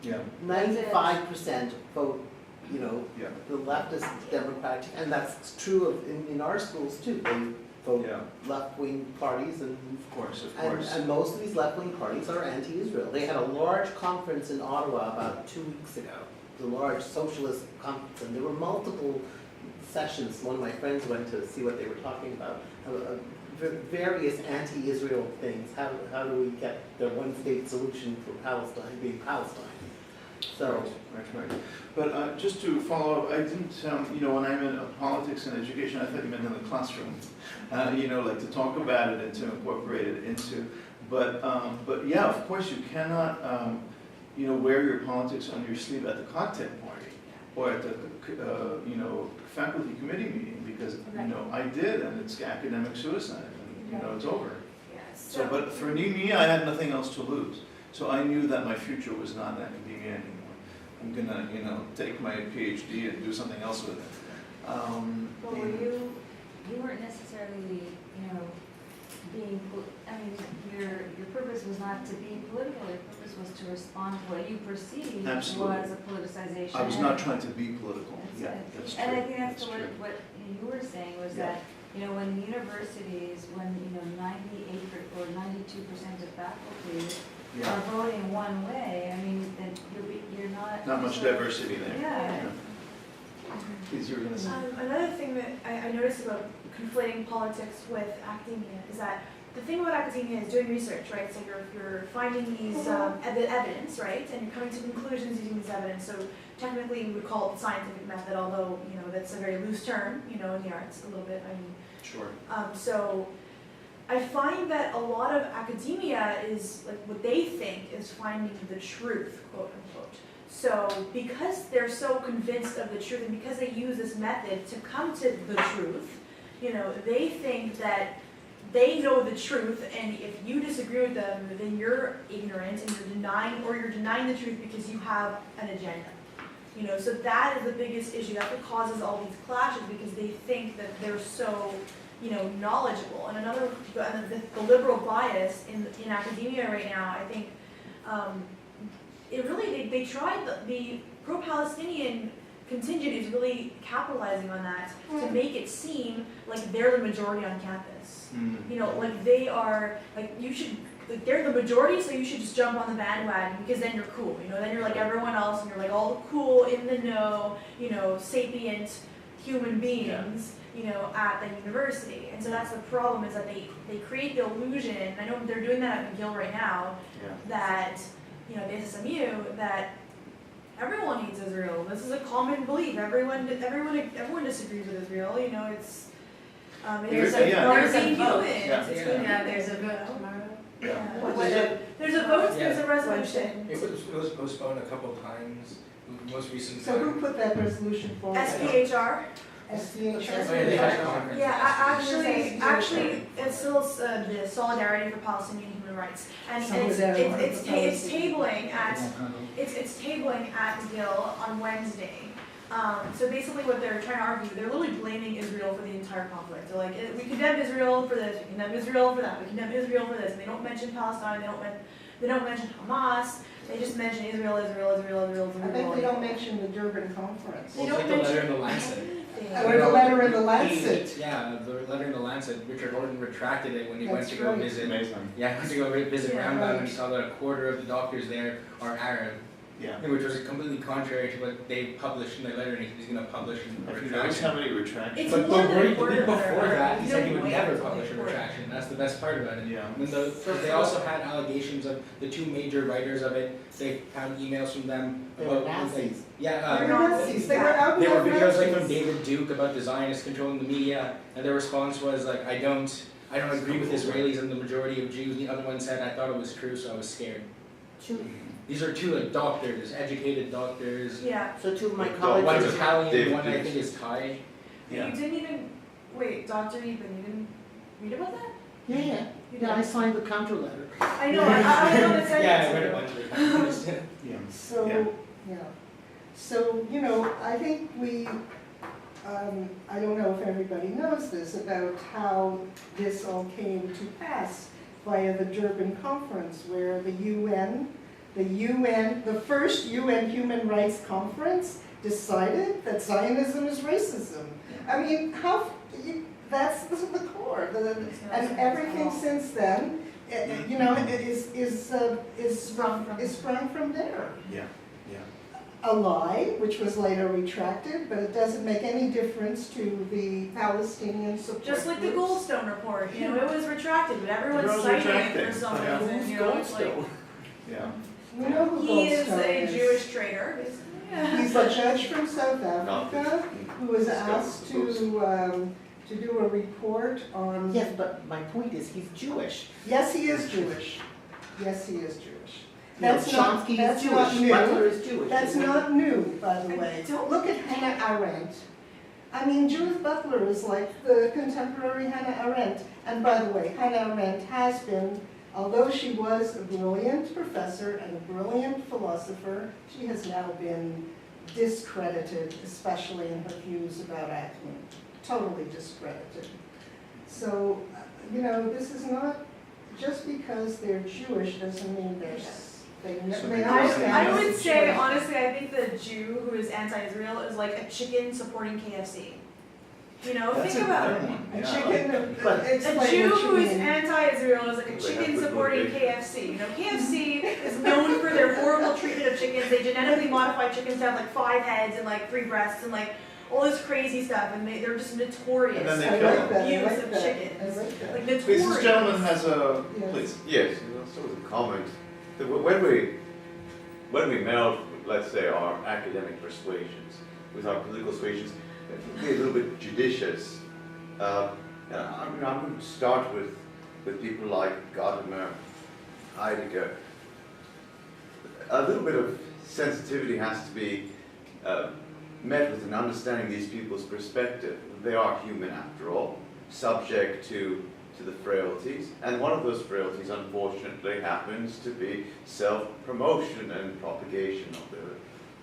S1: Yeah.
S2: 95% vote,
S1: Yeah.
S2: the leftist Democratic, and that's true of in our schools too. They vote
S1: Yeah.
S2: left-wing parties, and
S1: Of course.
S2: and most of these left-wing parties are anti-Israel. They had a large conference in Ottawa about 2 weeks ago, the large socialist conference, and there were multiple sessions. One of my friends went to see what they were talking about, various anti-Israel things. How do we get the one-state solution for Palestine being Palestine? So.
S1: Right. But just to follow up, I didn't, when I meant politics and education, I thought you meant in the classroom. Like to talk about it and to incorporate it into, but yeah, of course you cannot, wear your politics on your sleeve at the cocktail party or at the, faculty committee meeting because, I did and it's academic suicide and, it's over.
S6: Yes.
S1: So, but for me, I had nothing else to lose. So I knew that my future was not in academia anymore. I'm gonna, take my PhD and do something else with it.
S4: But were you weren't necessarily, your purpose was not to be political, your purpose was to respond to what you perceived
S1: Absolutely.
S4: was a politicization.
S1: I was not trying to be political.
S4: That's
S1: Yeah,
S4: it.
S1: that's true.
S4: And I think that's
S1: true.
S4: what you were saying was
S1: Yeah.
S4: that, when the universities, when, 98 or 92% of faculty
S1: Yeah.
S4: are voting one way, then you're not.
S1: Not much diversity there.
S4: Yeah.
S1: Please, you were gonna say.
S3: Another thing that I noticed about conflating politics with academia is that the thing about academia is doing research, right? So you're finding these evidence, right? And you're coming to conclusions using this evidence. So technically we would call it the scientific method, although, that's a very loose term, in the arts a little bit.
S1: Sure.
S3: So I find that a lot of academia is like what they think is finding the truth, quote unquote. So because they're so convinced of the truth and because they use this method to come to the truth, they think that they know the truth, and if you disagree with them, then you're ignorant and you're denying the truth because you have an agenda. So that is the biggest issue. That's what causes all these clashes because they think that they're so, knowledgeable. And the liberal bias in academia right now, I think, they tried the pro-Palestinian contingent is really capitalizing on that to make it seem like they're the majority on campus. Like they are, they're the majority, so you should just jump on the bandwagon because then you're cool. Then you're like everyone else, and you're like all the cool, in the know, sapient human beings, at the university. And so that's the problem is that they create the illusion. I know they're doing that at McGill right now.
S1: Yeah.
S3: That the SMU that everyone hates Israel. This is a common belief. Everyone disagrees with Israel. It's
S6: There's
S3: there's
S6: a
S3: a
S6: vote.
S3: Yeah,
S6: There's a vote tomorrow.
S3: There's a vote. There's a resolution.
S7: It was postponed a couple of times. Most recent
S5: So who
S7: time.
S5: put that resolution forward?
S3: SPHR.
S5: SPHR.
S3: Yeah, actually, it's still the Solidarity for Palestinian Human Rights, and it's tabling at McGill on Wednesday. So basically what they're trying to argue, they're literally blaming Israel for the entire conflict. They're like, we condemn Israel for this, we condemn Israel for that, we condemn Israel for this, and they don't mention Palestine, they don't mention Hamas, they just mention Israel.
S5: I think they don't mention the Durban Conference.
S3: They
S7: Well,
S3: don't
S7: take the letter in
S3: mention
S7: the Lancet.
S3: anything.
S5: Or the letter in the Lancet.
S7: Yeah, the letter in the Lancet, Richard Horton retracted it when he went
S5: That's
S7: to go
S5: right.
S7: visit.
S1: Amazing.
S7: Yeah, went to go visit
S3: Yeah,
S7: Rambam and
S5: right.
S7: he saw that a quarter of the doctors there are Arab,
S1: Yeah.
S7: which was completely contrary to what they published in their letter, and he's going to publish in a
S1: Have you noticed how
S7: retraction.
S1: many retractions?
S3: It's
S7: But
S3: more than a
S7: before
S3: quarter of
S7: before
S3: their-
S7: that, he said he
S3: no
S7: would
S3: way
S7: never
S3: it's only
S7: publish a
S3: a quarter.
S7: retraction. That's the best part about it.
S1: Yeah.
S7: And then they also had allegations of the two major writers of it. They found emails from them
S2: They were
S7: about
S2: Nazis.
S7: yeah,
S5: They were Nazis, they were out
S7: there were
S5: and out
S7: videos like from
S5: Nazis.
S7: David Duke about the Zionists controlling the media, and their response was like, I don't agree with Israelis and the majority of Jews. The other one said, I thought it was true, so I was scared. These are two like doctors, educated doctors.
S3: Yeah.
S2: So two of my
S1: Well,
S2: colleagues.
S7: One's Italian,
S1: David
S7: one I
S1: Duke.
S7: think is Thai.
S1: Yeah.
S3: You didn't even, wait, Dr. Eben, you didn't read about that?
S2: Yeah,
S3: You
S2: yeah, I
S3: did.
S2: signed the counter letter.
S3: I know, I was on the second.
S7: Yeah, I read a bunch of it.
S1: Yeah.
S5: So,
S1: Yeah.
S5: yeah. So, you know, I think I don't know if everybody knows this, about how this all came to pass via the Durban Conference, where the first UN Human Rights Conference decided that Zionism is racism. I mean, that's the core. And everything since then, you know, is sprung from there.
S1: Yeah.
S5: A lie, which was later retracted, but it doesn't make any difference to the Palestinian support
S3: Just like the
S5: groups.
S3: Goldstone report, you know, it was retracted, but everyone's
S1: Everyone's
S3: citing it
S1: retracting.
S3: for some
S1: Yeah.
S3: reason, you know, it's like,
S1: Yeah.
S5: We know who
S3: he is
S5: Goldstone
S3: a
S5: is.
S3: Jewish traitor, basically, yeah.
S5: He's a judge from South Africa who was asked to do a report on.
S2: Yes, but my point is, he's Jewish.
S5: Yes, he is Jewish. Yes, he is Jewish.
S2: You know,
S5: That's not,
S2: Chomsky
S5: that's
S2: is
S5: not
S2: Jewish,
S5: new.
S2: Butler is Jewish.
S5: That's not new, by the way.
S3: don't-
S5: Look at Hannah Arendt. I mean, Judith Butler is like the contemporary Hannah Arendt. And by the way, Hannah Arendt has been, although she was a brilliant professor and a brilliant philosopher, she has now been discredited, especially in her views about acne. Totally discredited. So, you know, this is not, just because they're Jewish doesn't mean they're, they understand.
S3: I would
S5: the
S3: say,
S5: choice.
S3: honestly, I think the Jew who is anti-Israel is like a chicken supporting KFC. You know,
S1: That's
S3: think
S1: a
S3: about
S1: good
S3: it.
S1: one.
S5: A
S1: Yeah.
S5: chicken,
S2: But
S3: A
S5: explain
S3: Jew
S5: what
S3: who
S5: you
S3: is
S5: mean.
S3: anti-Israel is like a chicken supporting KFC. You know, KFC is known for their horrible treatment of chickens. They genetically modify chickens to have like 5 heads and like 3 breasts and like all this crazy stuff, and they're just notorious
S1: And then they
S5: I
S1: kill
S5: like
S1: them.
S5: that, I
S3: abuse
S5: like
S3: of
S5: that,
S3: chickens.
S5: I like that.
S3: Like
S1: Please,
S3: notorious.
S1: this gentleman has a,
S5: Yes.
S1: please.
S8: Yes, sort of a comment. That when we meld, let's say, our academic persuasions with our political persuasions, be a little bit judicious. I'm going to start with people like Gadamer, Heidegger. A little bit of sensitivity has to be met with an understanding these people's perspective. They are human after all, subject to the frailties, and one of those frailties unfortunately happens to be self-promotion and propagation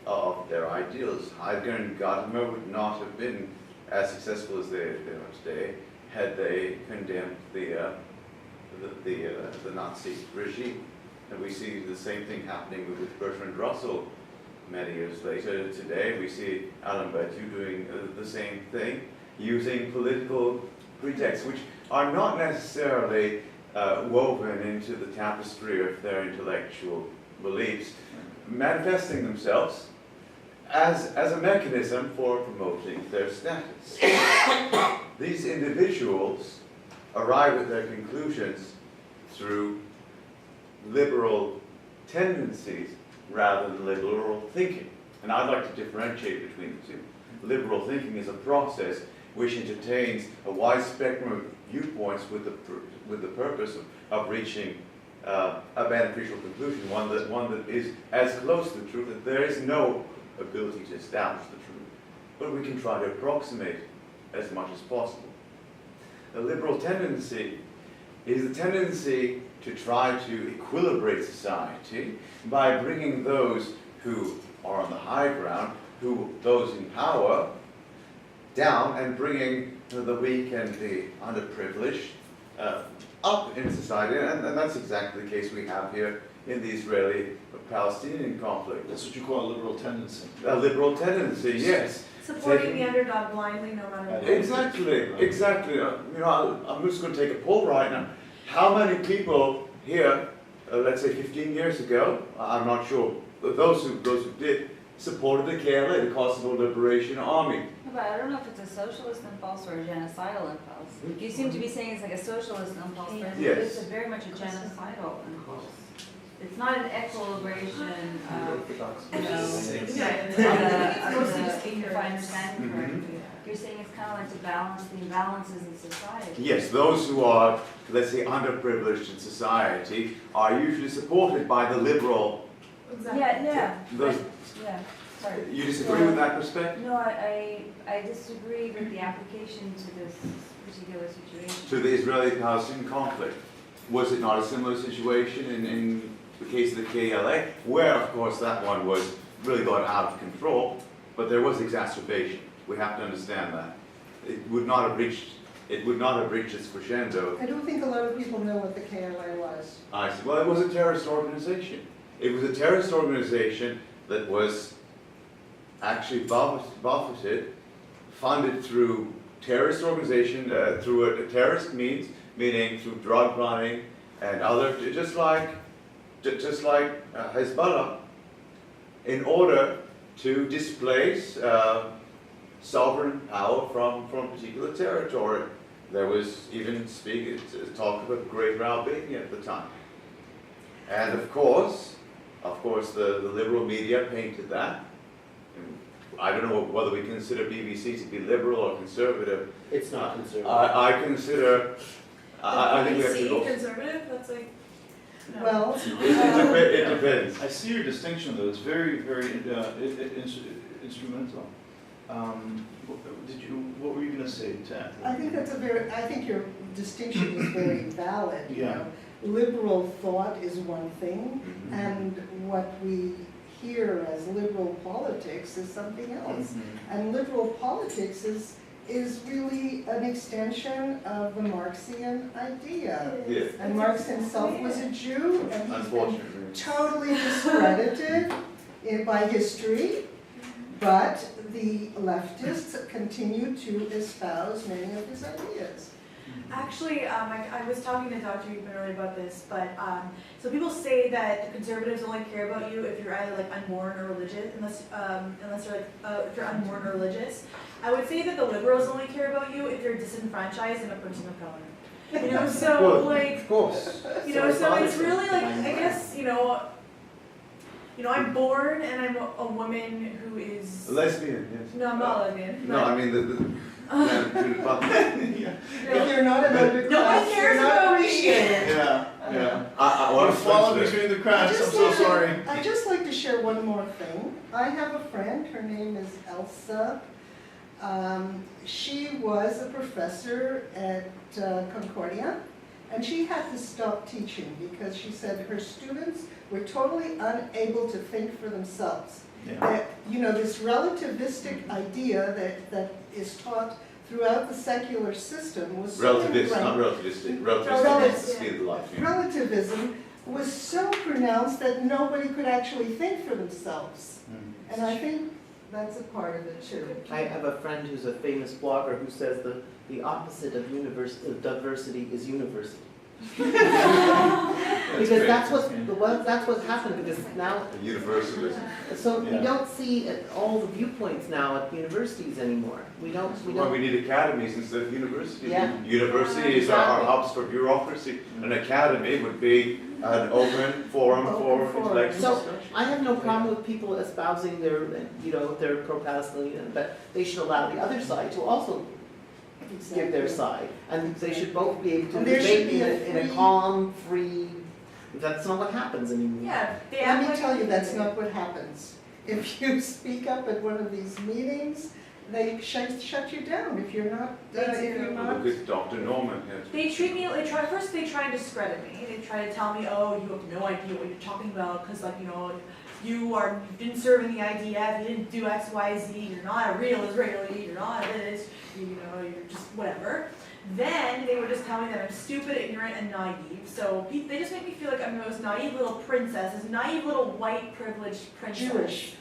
S8: of their ideals. Heidegger and Gadamer would not have been as successful as they are today had they condemned the Nazi regime. And we see the same thing happening with Bertrand Russell many years later. Today we see Alain Badiou doing the same thing, using political pretexts, which are not necessarily woven into the tapestry of their intellectual beliefs, manifesting themselves as a mechanism for promoting their status. These individuals arrive at their conclusions through liberal tendencies rather than liberal thinking. And I'd like to differentiate between the two. Liberal thinking is a process which entertains a wide spectrum of viewpoints with the purpose of reaching a beneficial conclusion, one that is as close to the truth that there is no ability to establish the truth, but we can try to approximate as much as possible. The liberal tendency is the tendency to try to equilibrate society by bringing those who are on the high ground, those in power, down and bringing the weak and the underprivileged up in society, and that's exactly the case we have here in the Israeli-Palestinian conflict.
S1: That's what you call a liberal tendency.
S8: A liberal tendency, yes.
S3: Supporting the underdog blindly, no matter what.
S8: Exactly. I'm just going to take a poll right now. How many people here, let's say 15 years ago, I'm not sure, but those who did, supported the KLA, the Kosovo Liberation Army?
S4: But I don't know if it's a socialist impulse or a genocidal impulse. You seem to be saying it's like a socialist impulse, but
S8: Yes.
S4: it's very much a genocidal impulse. It's not an equilibration of, you know, if I understand correctly. You're saying it's kind of like to balance the imbalances in society.
S8: Yes, those who are, let's say, underprivileged in society are usually supported by the liberal.
S3: Exactly.
S4: Yeah,
S8: Those,
S4: yeah, sorry.
S8: you disagree with that perspective?
S4: No, I disagree with the application to this particular situation.
S8: To the Israeli-Palestinian conflict. Was it not a similar situation in the case of the KLA, where, of course, that one was really got out of control, but there was exacerbation. We have to understand that. It would not have reached its crescendo.
S5: I don't think a lot of people know what the KLA was.
S8: I see. Well, it was a terrorist organization. It was a terrorist organization that was actually buffeted, funded through terrorist organization, through a terrorist means, meaning through drug running and other, just like Hezbollah, in order to displace sovereign power from a particular territory. There was even talk of a great Albania at the time. And of course, the liberal media painted that. I don't know whether we consider BBC to be liberal or conservative.
S2: It's not conservative.
S8: I consider, I think we have to
S3: BBC
S8: go.
S3: conservative, that's like, no.
S5: Well,
S8: It depends.
S1: I see your distinction, though. It's very, very instrumental. What were you going to say, Tat?
S5: I think your distinction is very valid, you
S1: Yeah.
S5: know. Liberal thought is one thing,
S8: Mhm.
S5: and what we hear as liberal politics is something else. And liberal politics is really an extension of the Marxian idea.
S8: Yes.
S5: And Marx himself was a Jew, and he's been
S8: Unfortunately.
S5: totally discredited by history, but the leftists continue to espouse many of his ideas.
S3: Actually, I was talking to Dr. Eupman earlier about this, but so people say that the conservatives only care about you if you're either like unborn or religious, unless you're like if you're unborn or religious. I would say that the liberals only care about you if you're disenfranchised and a person of color. You know, so
S8: Well,
S3: like,
S8: of course.
S3: you know, so it's really like I guess you know, I'm born and I'm a woman who is.
S8: Lesbian, yes.
S3: No, I'm not lesbian.
S8: No, I mean Judith Butler.
S5: If you're not an underclass,
S3: No one
S5: you're
S3: cares
S5: not
S3: about me.
S5: appreciated.
S1: Yeah.
S8: What
S1: You
S8: a
S1: fallen
S8: friendship.
S1: between the cracks. I'm so sorry.
S5: I'd just like to share one more thing. I have a friend, her name is Elsa. She was a professor at Concordia, and she had to stop teaching because she said her students were totally unable to think for themselves.
S1: Yeah.
S5: That, you know, this relativistic idea that is taught throughout the secular system was so
S8: Relativist, not
S5: ingrained.
S8: relativistic.
S5: Relativist.
S8: Relativistic is the speed of life. Yeah.
S5: Relativism was so pronounced that nobody could actually think for themselves.
S1: Mm.
S5: And I think that's a part of it too.
S2: I have a friend who's a famous blogger who says the opposite of diversity is university. Because that's what's happened, because now,
S8: Universalism.
S2: so we
S1: Yeah.
S2: don't see all the viewpoints now at universities anymore. We
S8: Well, we need academies instead of universities.
S2: Yeah.
S8: Universities are hubs for bureaucracy. An academy would be an open forum for
S5: Open forum.
S8: intellectual
S2: So,
S8: discussion.
S2: I have no problem with people espousing their pro-Palestinian, but they should allow the other side to also give their side. And they should both be able to
S5: And there should
S2: debate
S5: be
S2: in a
S5: free-
S2: calm, free, that's not what happens anymore.
S3: Yeah, they
S5: Let
S3: act
S5: me
S3: like
S5: tell you, that's not what happens. If you speak up at one of these meetings, they shut you down if you're not,
S8: Look at Dr. Norman here.
S3: They treat me. First, they try and discredit me. They try to tell me, "Oh, you have no idea what you're talking about," because, like, you didn't serve in the IDF, you didn't do X, Y, Z, you're not a real Israeli, you're not this, you're just whatever. Then they would just tell me that I'm stupid, ignorant, and naive. So they just make me feel like I'm the most naive little princess, this naive little white privileged princess.
S5: Jewish.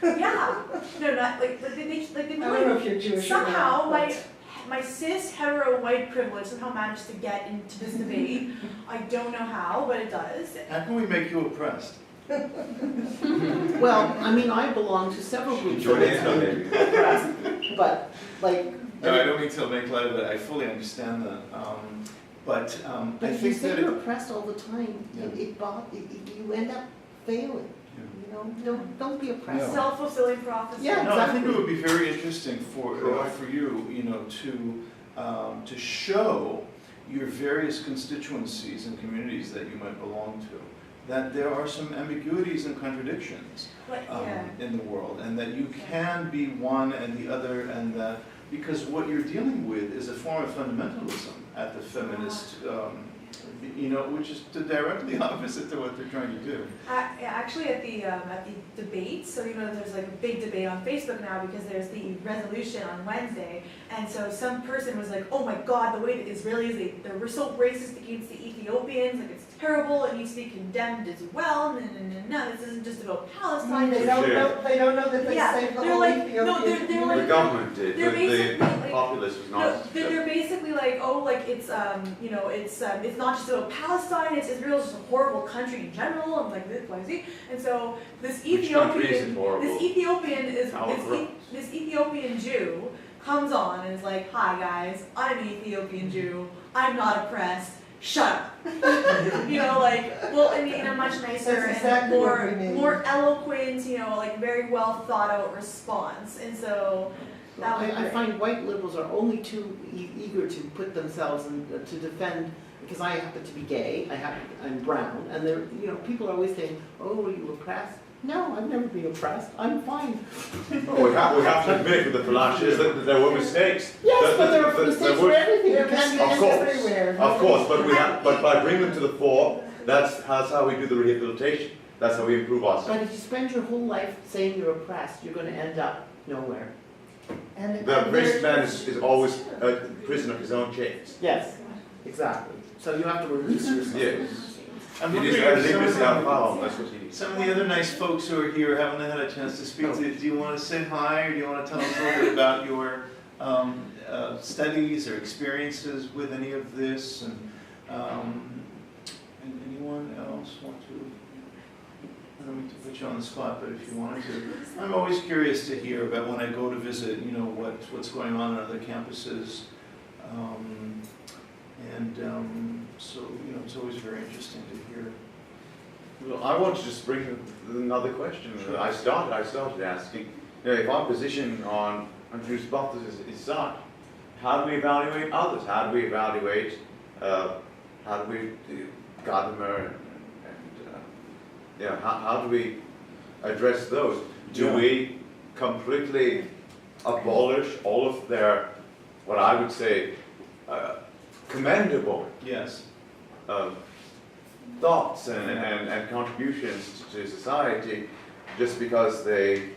S3: Yeah. No, not like they
S5: I don't know if you're Jewish or not,
S3: somehow
S5: but-
S3: my cis hetero white privilege somehow managed to get into this debate. I don't know how, but it does.
S1: How can we make you oppressed?
S2: Well, I mean, I belong to several groups
S8: Join in on
S2: that
S8: it.
S2: oppressed, but like.
S1: No, I don't mean to make light of it, I fully understand that. But I
S2: But if you
S1: think
S2: say
S1: that
S2: you're oppressed all the time,
S1: Yeah.
S2: you end up failing. You know, don't be oppressed.
S1: No.
S3: Self-fulfilling prophecy.
S2: Yeah.
S1: No, I think it
S2: exactly.
S1: would be very interesting for you, to show your various constituencies and communities that you might belong to, that there are some ambiguities and contradictions in the world, and that you can be one and the other, and that because what you're dealing with is a form of fundamentalism at the feminist, which is directly opposite to what they're trying to do.
S3: Actually, at the debates, so there's like a big debate on Facebook now because there's the resolution on Wednesday, and so some person was like, "Oh my God, the way the Israelis they're so racist against the Ethiopians, like it's terrible, it needs to be condemned as well. No, this isn't just about Palestine."
S5: They don't know that they
S3: Yeah,
S5: saved the
S3: they're
S5: whole
S3: like-
S5: Ethiopian
S3: no, they're
S5: community.
S3: like-
S8: The government did,
S3: they're
S8: but
S3: basically
S8: the
S3: like-
S8: populace was
S3: No,
S8: not.
S3: they're basically like, oh, like it's it's not just about Palestine. It's Israel's just a horrible country in general, and like this, Y, Z. And so this
S8: Which country isn't
S3: Ethiopian,
S8: horrible?
S3: this
S8: Corrupt.
S3: this Ethiopian Jew comes on and is like, "Hi guys, I'm an Ethiopian Jew. I'm not oppressed. Shut up." Well, I mean, in a much nicer
S5: That's exactly
S3: and
S5: what we need.
S3: more eloquent, like very well thought out response. And so. That would be
S2: I
S3: great.
S2: find white liberals are only too eager to put themselves in, to defend, because I happen to be gay, I'm brown, and they're, people are always saying, "Oh, are you oppressed?" No, I've never been oppressed, I'm fine.
S8: Well, we have to admit with the Falashes that there were mistakes.
S2: Yes, but there are
S8: There
S2: mistakes
S8: were-
S2: for everything, you
S5: There
S2: can't
S5: can
S2: be
S5: be
S8: Of course,
S5: everywhere.
S8: Of course, but by bringing them to the fore, that's how we do the rehabilitation. That's how we improve ourselves.
S2: But if you spend your whole life saying you're oppressed, you're gonna end up nowhere.
S5: And
S8: The racist man is always a prisoner of his own chains.
S2: Yes, exactly. So you have to release yourself.
S8: Yes.
S1: I'm
S8: It is
S1: wondering
S8: a
S1: if some
S8: liberty
S1: of
S8: of power, that's what he is.
S1: Some of the other nice folks who are here haven't had a chance to speak to you. Do you want to say hi, or do you want to tell us a little bit about your studies or experiences with any of this? And anyone else want to? I don't mean to put you on the spot, but if you wanted to. I'm always curious to hear about when I go to visit, what's going on in other campuses. So, it's always very interesting to hear.
S8: Well, I want to just bring another question.
S1: Sure.
S8: I started asking, if our position on Judith Butler is such, how do we evaluate others? How do we evaluate, how do we Gadamer and how do we address those? Do we completely abolish all of their, what I would say, commendable
S1: Yes.
S8: thoughts and contributions to society just because they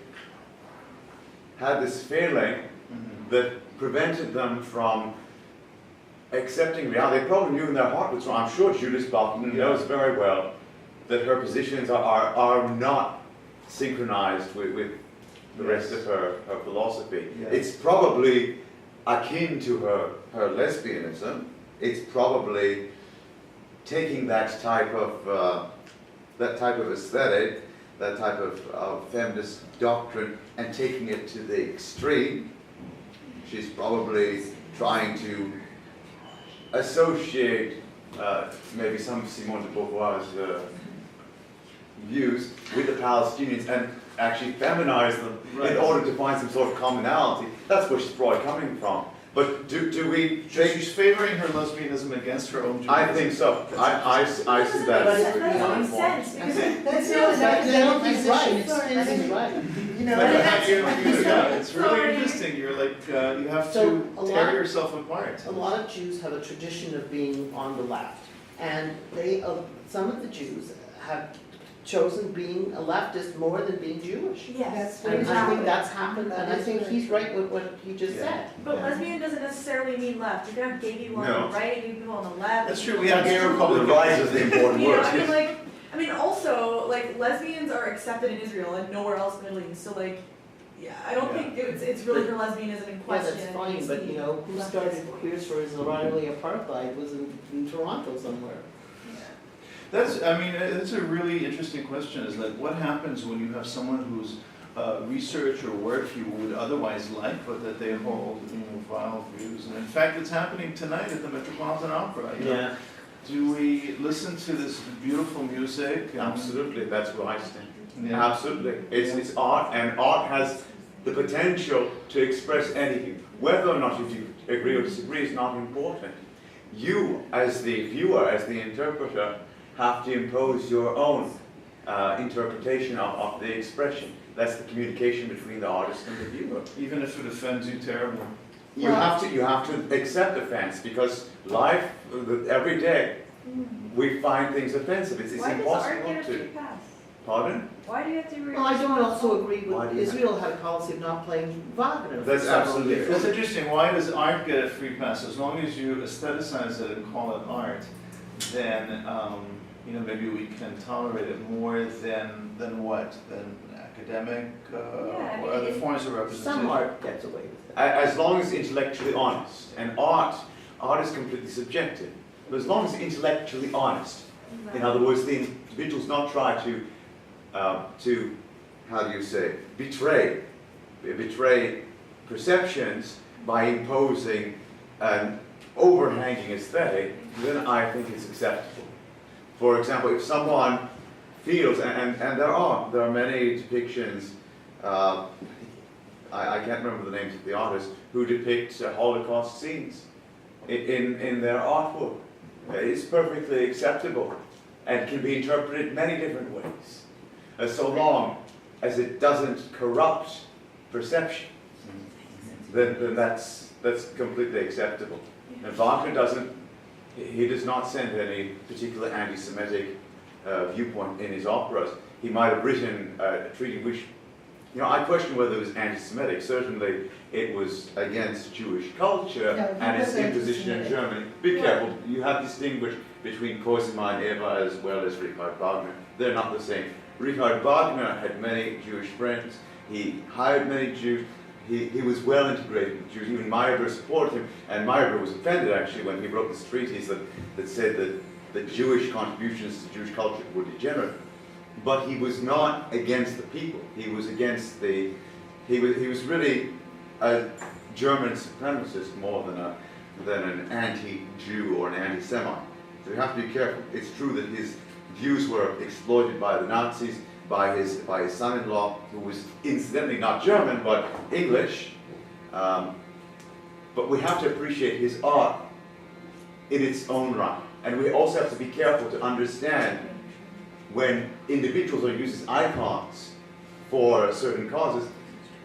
S8: had this feeling that prevented them from accepting reality? They probably knew in their heart what's wrong. I'm sure Judith Butler knows very well that her positions are not synchronized with the rest of her philosophy.
S1: Yes.
S8: It's probably akin to her lesbianism. It's probably taking that type of aesthetic, that type of feminist doctrine, and taking it to the extreme. She's probably trying to associate maybe some Simone de Beauvoir's views with the Palestinians and actually feminize them in order to find some sort of commonality. That's where she's probably coming from. But do we think...
S1: She's favoring her lesbianism against her own Judaism.
S8: I think so. I see that as
S3: That
S8: the
S3: doesn't make
S8: point.
S3: sense because
S5: That's
S3: no,
S5: not
S2: He's right, he's right.
S5: You know,
S1: But
S5: that's-
S1: it's really
S3: Sorry.
S1: interesting. You're like, you have
S2: So,
S1: to
S2: a
S1: tear
S2: lot-
S1: yourself apart.
S2: A lot of Jews have a tradition of being on the left, and some of the Jews have chosen being a leftist more than being Jewish.
S3: Yes,
S2: And I
S3: exactly.
S2: think that's happened, and I think he's right with what he just said.
S3: But lesbian doesn't necessarily mean left. You can have gay people on
S8: No.
S3: the right, gay people on the left.
S1: That's true, we have gay
S8: The
S1: Republicans.
S8: rise is the important
S3: You know,
S8: word.
S3: I mean, also, like, lesbians are accepted in Israel and nowhere else in the Middle East, so like, yeah, I don't think it's really for lesbianism in
S2: Yeah,
S3: question.
S2: that's fine,
S3: It's
S2: but
S3: the
S2: you know, who
S3: leftist
S2: started
S3: voice.
S2: Queers for Israeli Apartheid was in Toronto somewhere.
S1: That's, I mean, it's a really interesting question, is like, what happens when you have someone whose research or work you would otherwise like, but that they hold, vile views? And in fact, it's happening tonight at the Metropolitan Opera. You know? Do we listen to this beautiful music? and-
S8: Absolutely, that's where I stand.
S1: Yeah.
S8: Absolutely. It's art, and art has the potential to express anything. Whether or not you agree or disagree is not important. You, as the viewer, as the interpreter, have to impose your own interpretation of the expression. That's the communication between the artist and the viewer.
S1: Even if it offends you terribly.
S8: You have to accept offense, because life, every day, we find things offensive. It's
S4: Why does art
S8: impossible
S4: get a free
S8: to.
S4: pass?
S8: Pardon?
S4: Why do you have to
S2: Well, I don't also agree
S8: Why
S2: with,
S8: do you have-
S2: Israel had a policy of not playing Wagner for
S8: That's
S2: several
S8: absolutely
S2: years.
S1: It's interesting, why does art get a free pass? As long as you aestheticize it and call it art, then, maybe we can tolerate it more than what? Than academic,
S4: Yeah, I
S1: or
S4: mean,
S1: other forms of representation?
S2: Some art gets away with it.
S8: As long as it's intellectually honest. And art is completely subjective. But as long as it's intellectually honest, in other words, the individuals not try to how do you say, betray perceptions by imposing an overhanging aesthetic, then I think it's acceptable. For example, if someone feels, and there are many depictions, I can't remember the names of the artists, who depict Holocaust scenes in their artwork. It's perfectly acceptable and can be interpreted many different ways, so long as it doesn't corrupt perception. Then that's completely acceptable. And Wagner does not send any particular anti-Semitic viewpoint in his operas. He might have written a treaty which, I question whether it was anti-Semitic. Certainly it was against Jewish culture
S5: No, he
S8: and its
S5: was
S8: imposition in
S5: anti-Semitic.
S8: Germany. Be careful, you have distinguished between Cosima and Eva as well as Richard Wagner. They're not the same. Richard Wagner had many Jewish friends. He hired many Jews. He was well integrated with Jews. Even Meyerbeer supported him, and Meyerbeer was offended actually when he wrote this treatise that said that the Jewish contributions to Jewish culture were degenerate. But he was not against the people. He was against he was really a German supremacist more than an anti-Jew or an anti-Semite. So you have to be careful. It's true that his views were exploited by the Nazis, by his son-in-law, who was incidentally not German but English. But we have to appreciate his art in its own right, and we also have to be careful to understand when individuals are used as icons for certain causes.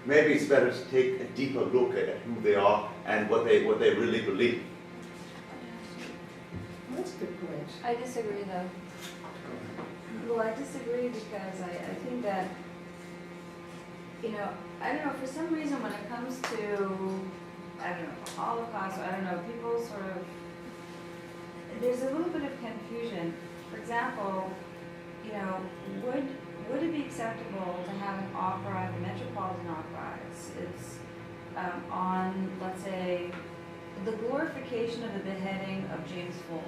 S8: Maybe it's better to take a deeper look at who they are and what they really believe.
S5: That's a good point.
S4: I disagree though. Well, I disagree because I think that, I don't know, for some reason when it comes to, Holocaust, people sort of, there's a little bit of confusion. For example, would it be acceptable to have an opera at the Metropolitan Opera? It's on, let's say, the glorification of the beheading of James Foley.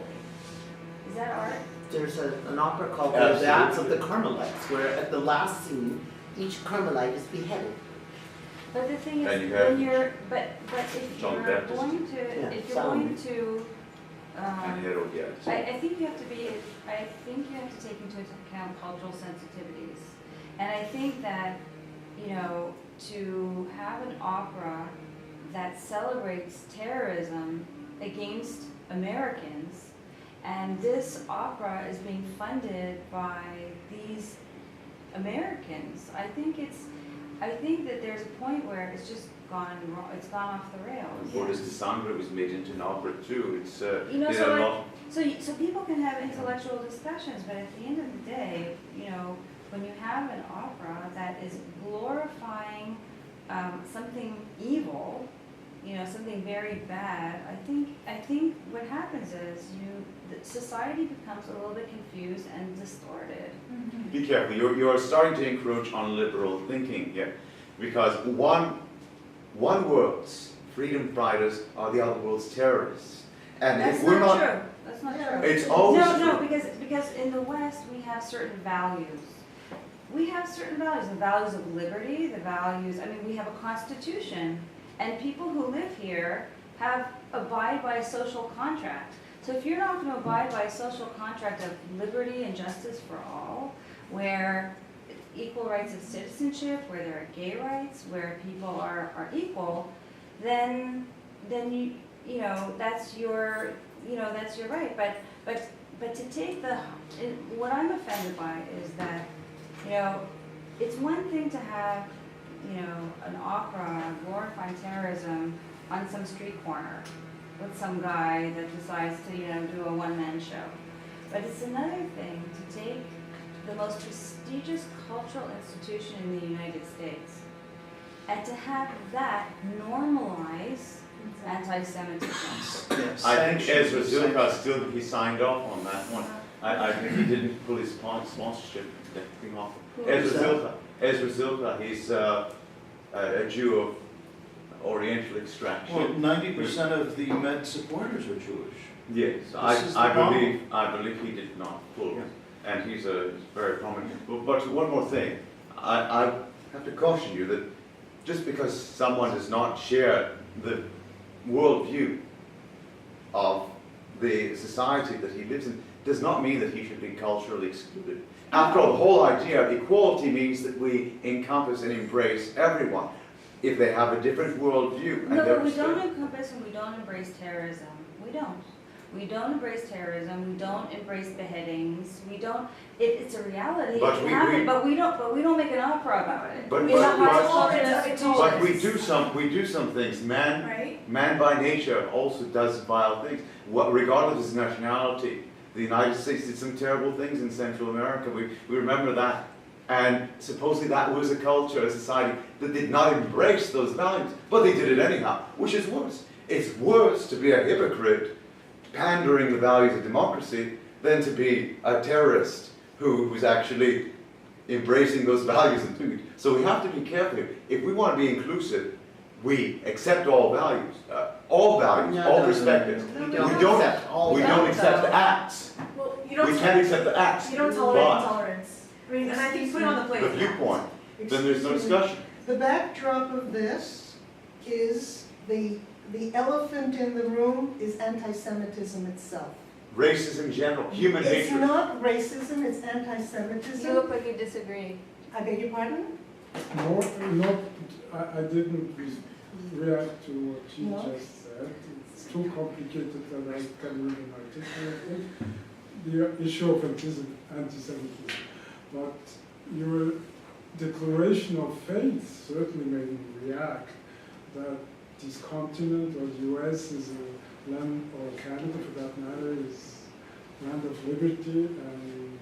S4: Is that art?
S2: There's an opera called The
S8: Absolutely.
S2: Dance of the Carmelites, where at the last scene, each Carmelite is beheaded.
S4: But the thing
S8: And
S4: is,
S8: you have
S4: when you're, but if
S8: John
S4: you're
S8: Baptist.
S4: going to,
S2: Yeah,
S4: if you're
S2: Solomon.
S4: going to,
S8: And Herodias.
S4: I think you have to take into account cultural sensitivities. And I think that, to have an opera that celebrates terrorism against Americans, and this opera is being funded by these Americans, I think that there's a point where it's just gone wrong, it's gone off the rails.
S8: Boris de Sangre was made into an opera too. It's
S4: So
S8: there are a lot.
S4: So people can have intellectual discussions, but at the end of the day, you know, when you have an opera that is glorifying something evil, you know, something very bad, I think what happens is society becomes a little bit confused and distorted.
S8: Be careful, you're starting to encroach on liberal thinking here, because one world's freedom fighters are the other world's terrorists. And
S4: That's
S8: if we're
S4: not
S8: not,
S4: true. That's not true.
S8: it's always
S4: No,
S8: true.
S4: because in the West we have certain values. We have certain values, the values of liberty, the values, I mean, we have a constitution, and people who live here abide by a social contract. So if you're not going to abide by a social contract of liberty and justice for all, where equal rights of citizenship, where there are gay rights, where people are equal, then you know, that's your right. But to take what I'm offended by is that, you know, it's one thing to have, you know, an opera glorifying terrorism on some street corner with some guy that decides to, you know, do a one-man show. But it's another thing to take the most prestigious cultural institution in the United States and to have that normalize anti-Semitism.
S1: Yes.
S8: I think Ezra Zilka still, he signed off on that one. I think he didn't pull his sponsorship thing off. Ezra Zilka, he's a Jew of Oriental extraction.
S1: Well, 90% of the Met supporters are Jewish.
S8: Yes,
S1: This is
S8: I
S1: the
S8: believe he did not pull,
S1: Yeah.
S8: and he's very prominent. But one more thing, I have to caution you that just because someone does not share the worldview of the society that he lives in, does not mean that he should be culturally excluded. After all, the whole idea of equality means that we encompass and embrace everyone if they have a different worldview.
S4: No, but we don't encompass and we don't embrace terrorism. We don't. We don't embrace terrorism. We don't embrace beheadings. We don't. It's a reality.
S8: But
S4: It
S8: we-
S4: happened,
S8: we-
S4: but we don't make an opera about it.
S8: But-
S4: It's
S8: but-
S4: not
S8: but-
S4: culture,
S8: But we do some things.
S3: Right?
S8: Man by nature also does vile things. Regardless of his nationality, the United States did some terrible things in Central America. We remember that. And supposedly that was a culture, a society that did not embrace those values. But they did it anyhow, which is worse. It's worse to be a hypocrite pandering the values of democracy than to be a terrorist who's actually embracing those values and doing it. So we have to be careful here. If we want to be inclusive, we accept all values, all perspectives.
S2: We
S8: We
S2: don't
S8: don't-
S2: accept all
S8: We don't accept the acts.
S3: Well,
S8: We can't accept the acts.
S3: you don't tolerate
S8: But
S3: intolerance. I mean, and I think put it on the plate.
S8: the viewpoint, then there's no discussion.
S5: The backdrop of this is the elephant in the room is anti-Semitism itself.
S8: Racism in general, human
S5: It's
S8: hatred.
S5: not racism, it's
S6: You
S5: anti-Semitism.
S6: look like you disagree.
S5: I beg your pardon?
S9: I didn't react to what she
S5: No?
S9: just said. It's too complicated that I can even articulate it. The issue of anti-Semitism. But your declaration of faith certainly made me react that this continent or the US is a land, or Canada for that matter, is land of liberty and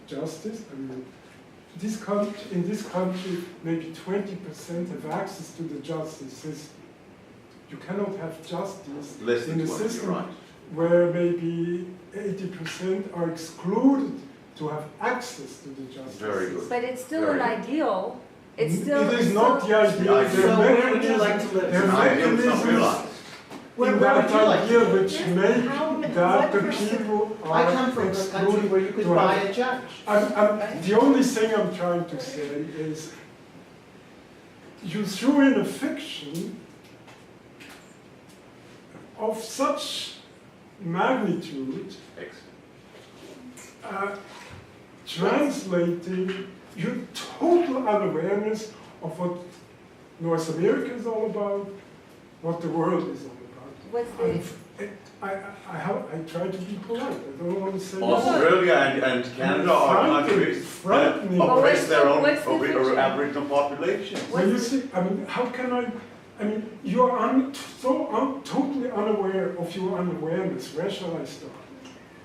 S9: justice. I mean, in this country, maybe 20% have access to the justice system. You cannot have justice
S8: Less
S9: in
S8: than
S9: a
S8: 20, you're
S9: system
S8: right.
S9: where maybe 80% are excluded to have access to the justice
S8: Very
S9: system.
S8: good.
S4: But it's still
S8: Very
S4: an
S8: good.
S4: ideal. It's still.
S9: It
S4: it's
S9: is not
S4: still-
S9: the idea.
S8: The idea.
S9: There are
S2: So where would you like to
S9: mechanisms-
S2: live?
S9: there
S8: It's
S9: are
S8: an ideal, it's not
S9: mechanisms
S8: realized.
S9: in
S2: Where would
S9: that
S2: you like
S9: idea
S2: to live?
S9: which make that the people
S2: I
S9: are
S2: come from a country
S9: excluded
S2: where you could
S9: to
S2: buy
S9: have-
S2: a judge.
S9: The only thing I'm trying to say is you threw in a fiction of such magnitude, translating your total unawareness of what North America is all about, what the world is all about.
S4: What's the?
S9: I try to be polite. I don't want to say.
S8: Australia and Canada are countries that
S9: frightening.
S8: oppress their own
S4: What's the fiction?
S8: Aboriginal population.
S9: So you see, I mean, how can I I mean, you're totally unaware of your unawareness. Where shall I start?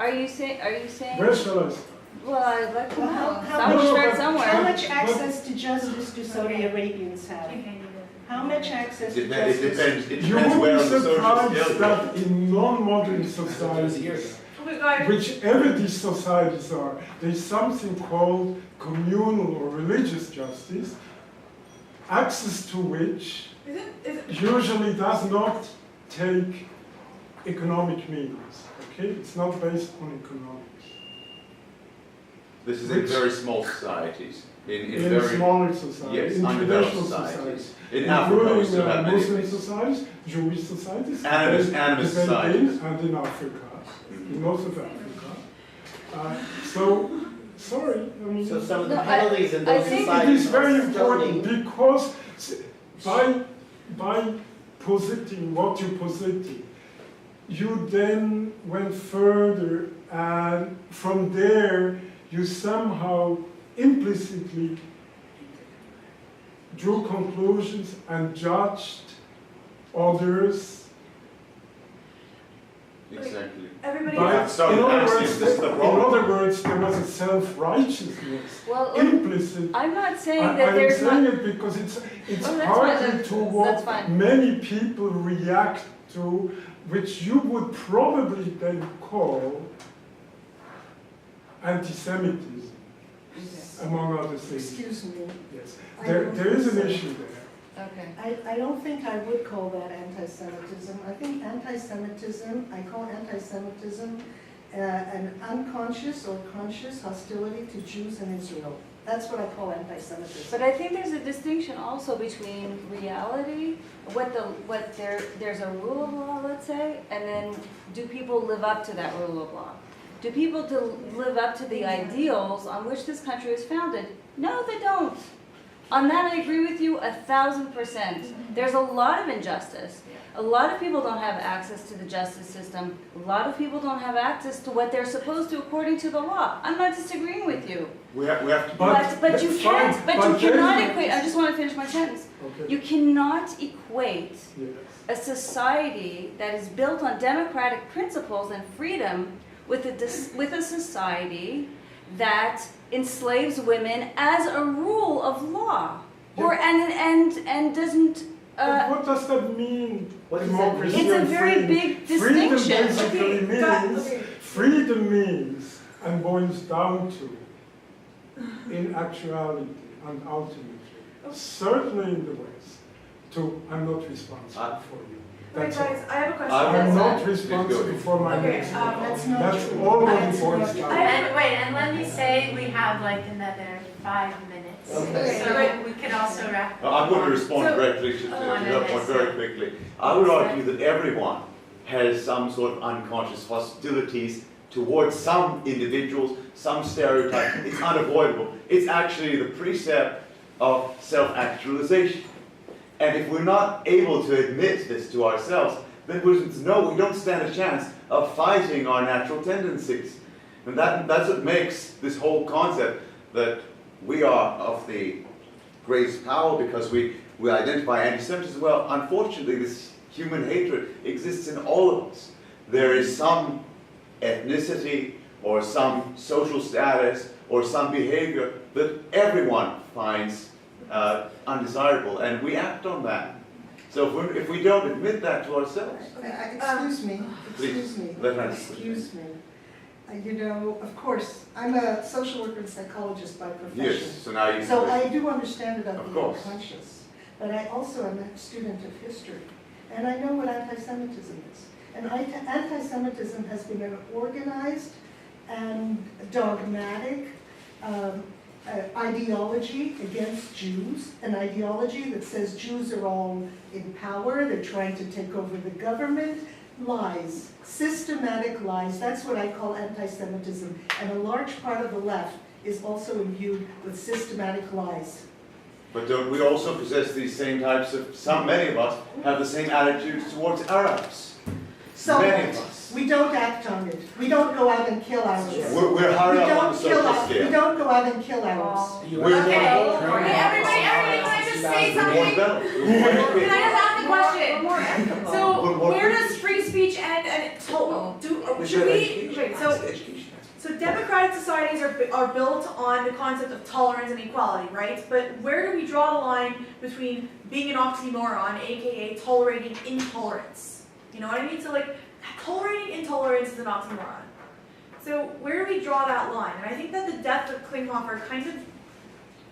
S4: Are you saying?
S9: Where shall I start?
S4: Well, I'd like to know.
S5: How
S9: No,
S4: Start
S9: but-
S4: somewhere.
S5: How much access to justice do Saudi Arabians have? How much access to
S8: It
S5: justice?
S8: depends, it
S9: You
S8: depends
S9: would
S8: where
S9: be
S8: on the social
S9: surprised
S8: scale.
S9: that in non-modern
S7: That was a year ago.
S9: societies,
S3: Oh my God.
S9: whichever these societies are, there's something called communal or religious justice, access to which
S3: Is it,
S9: usually does not take economic means, okay? It's not based on economics.
S8: This is in very small societies, in
S9: In
S8: very,
S9: smaller societies,
S8: yes,
S9: in
S8: undeveloped
S9: traditional
S8: societies.
S9: societies,
S8: In Africa, we
S9: including
S8: still have many
S9: Muslim
S8: things.
S9: societies, Jewish societies,
S8: Animist
S9: and
S8: societies.
S9: and in Africa, in most of Africa. Sorry, I mean,
S2: So some of the
S4: No, I-
S2: penalties in
S4: I
S2: those
S4: think-
S9: it
S2: societies
S9: is very
S2: are
S9: important
S2: stoning.
S9: because by positing what you posited, you then went further, and from there you somehow implicitly drew conclusions and judged others.
S8: Exactly.
S3: everybody,
S9: By,
S8: have to start
S9: in,
S8: with
S9: other
S8: axioms,
S9: words,
S8: this is the
S9: in
S8: problem.
S9: other words, there was a self-righteousness
S4: Well,
S9: implicit.
S4: I'm not saying
S9: I-
S4: that
S9: I'm
S4: there's
S9: saying
S4: not.
S9: it because it's
S4: Oh, that's fine,
S9: partly
S4: that's-
S9: to
S4: that's
S9: what
S4: fine.
S9: many people react to, which you would probably then call anti-Semitism, among other things.
S5: Excuse me.
S9: Yes,
S5: I
S9: there
S5: don't
S9: is
S5: think
S9: an
S5: so.
S9: issue there.
S4: Okay.
S5: I don't think I would call that anti-Semitism. I think anti-Semitism, I call anti-Semitism an unconscious or conscious hostility to Jews in Israel. That's what I call anti-Semitism.
S4: But I think there's a distinction also between reality, there's a rule of law, let's say, and then do people live up to that rule of law? Do people live up to the ideals on which this country is founded? No, they don't. On that, I agree with you 1,000%. There's a lot of injustice. A lot of people don't have access to the justice system. A lot of people don't have access to what they're supposed to according to the law. I'm not disagreeing with you.
S8: We have to.
S4: But you
S9: fine,
S4: can't, but you
S9: there
S4: cannot
S9: is-
S4: equate, I just want to finish my sentence.
S9: Okay.
S4: You cannot equate
S9: Yes.
S4: a society that is built on democratic principles and freedom with a society that enslaves women as a rule of law, or and doesn't.
S9: But what does that mean?
S2: What does that
S9: democracy
S2: mean?
S4: It's a
S9: and
S4: very
S9: freedom?
S4: big
S9: Freedom
S4: distinction.
S9: basically
S3: Okay,
S9: means,
S3: okay.
S9: freedom means, and boils down to, in actuality and ultimately, certainly in the West, I'm not responsible for you.
S3: wait
S9: That's all.
S3: guys, I have a question.
S9: I'm
S4: That's
S9: not
S4: fine.
S9: responsible for my
S3: Okay,
S9: next
S5: That's not
S9: That's
S5: true.
S9: all
S5: That's
S9: it boils
S5: not
S9: down
S5: true.
S9: to.
S6: And let me say, we have like another 5 minutes.
S2: Okay.
S6: So we could also wrap.
S8: I'm going to respond
S3: So-
S8: directly to that point very quickly. I would argue that everyone has some sort of unconscious hostilities towards some individuals, some stereotypes. It's unavoidable. It's actually the precept of self-actualization. And if we're not able to admit this to ourselves, then we don't stand a chance of fighting our natural tendencies. And that's what makes this whole concept that we are of the greatest power because we identify anti-Semitism. Well, unfortunately, this human hatred exists in all of us. There is some ethnicity or some social status or some behavior that everyone finds undesirable, and we act on that. So if we don't admit that to ourselves,
S5: Excuse me,
S8: Please,
S5: excuse me,
S8: let her-
S5: excuse me. You know, of course, I'm a social worker and psychologist by profession.
S8: yes, so now you
S5: So I do understand about
S8: Of
S5: the
S8: course.
S5: unconscious, but I also am a student of history, and I know what anti-Semitism is. And anti-Semitism has been an organized and dogmatic ideology against Jews, an ideology that says Jews are all in power, they're trying to take over the government. Lies, systematic lies, that's what I call anti-Semitism. And a large part of the left is also imbued with systematic lies.
S8: But don't we also possess these same types of, many of us have the same attitudes towards Arabs?
S5: So
S8: Many of us.
S5: we don't act on it. We don't go out and kill Arabs.
S8: We're higher up on the social
S5: We
S8: scale.
S5: don't go out and kill Arabs.
S8: We're
S6: Okay,
S8: more
S6: everybody, can I just say
S8: We're more
S6: something?
S8: developed.
S6: Can I just ask a
S3: question.
S4: more ethical.
S3: So where does free speech end and should we, wait, so democratic societies are built on the concept of tolerance and equality, right? But where do we draw the line between being an oxymoron, aka tolerating intolerance? You know what I mean? So like, tolerating intolerance is an oxymoron. So where do we draw that line? And I think that the death of Klinghoffer kind of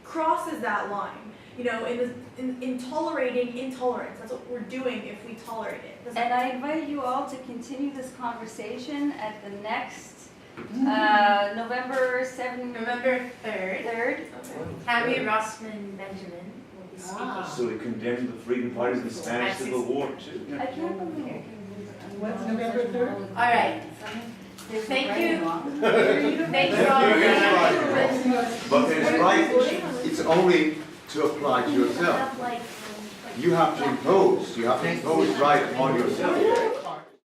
S3: crosses that line. You know, in tolerating intolerance. That's what we're doing if we tolerate it.
S4: And I invite you all to continue this conversation at the next November 7th.
S6: November 3rd,
S4: 3rd.
S6: Tammy Rossman Benjamin will be speaking.
S8: So they condemned the freedom fighters in the Spanish Civil War too.
S4: I can't believe it.
S5: What's November 3rd?
S6: All right. Thank you. Thank you all.
S8: But there's right, it's only to apply to yourself. You have to impose right upon yourself.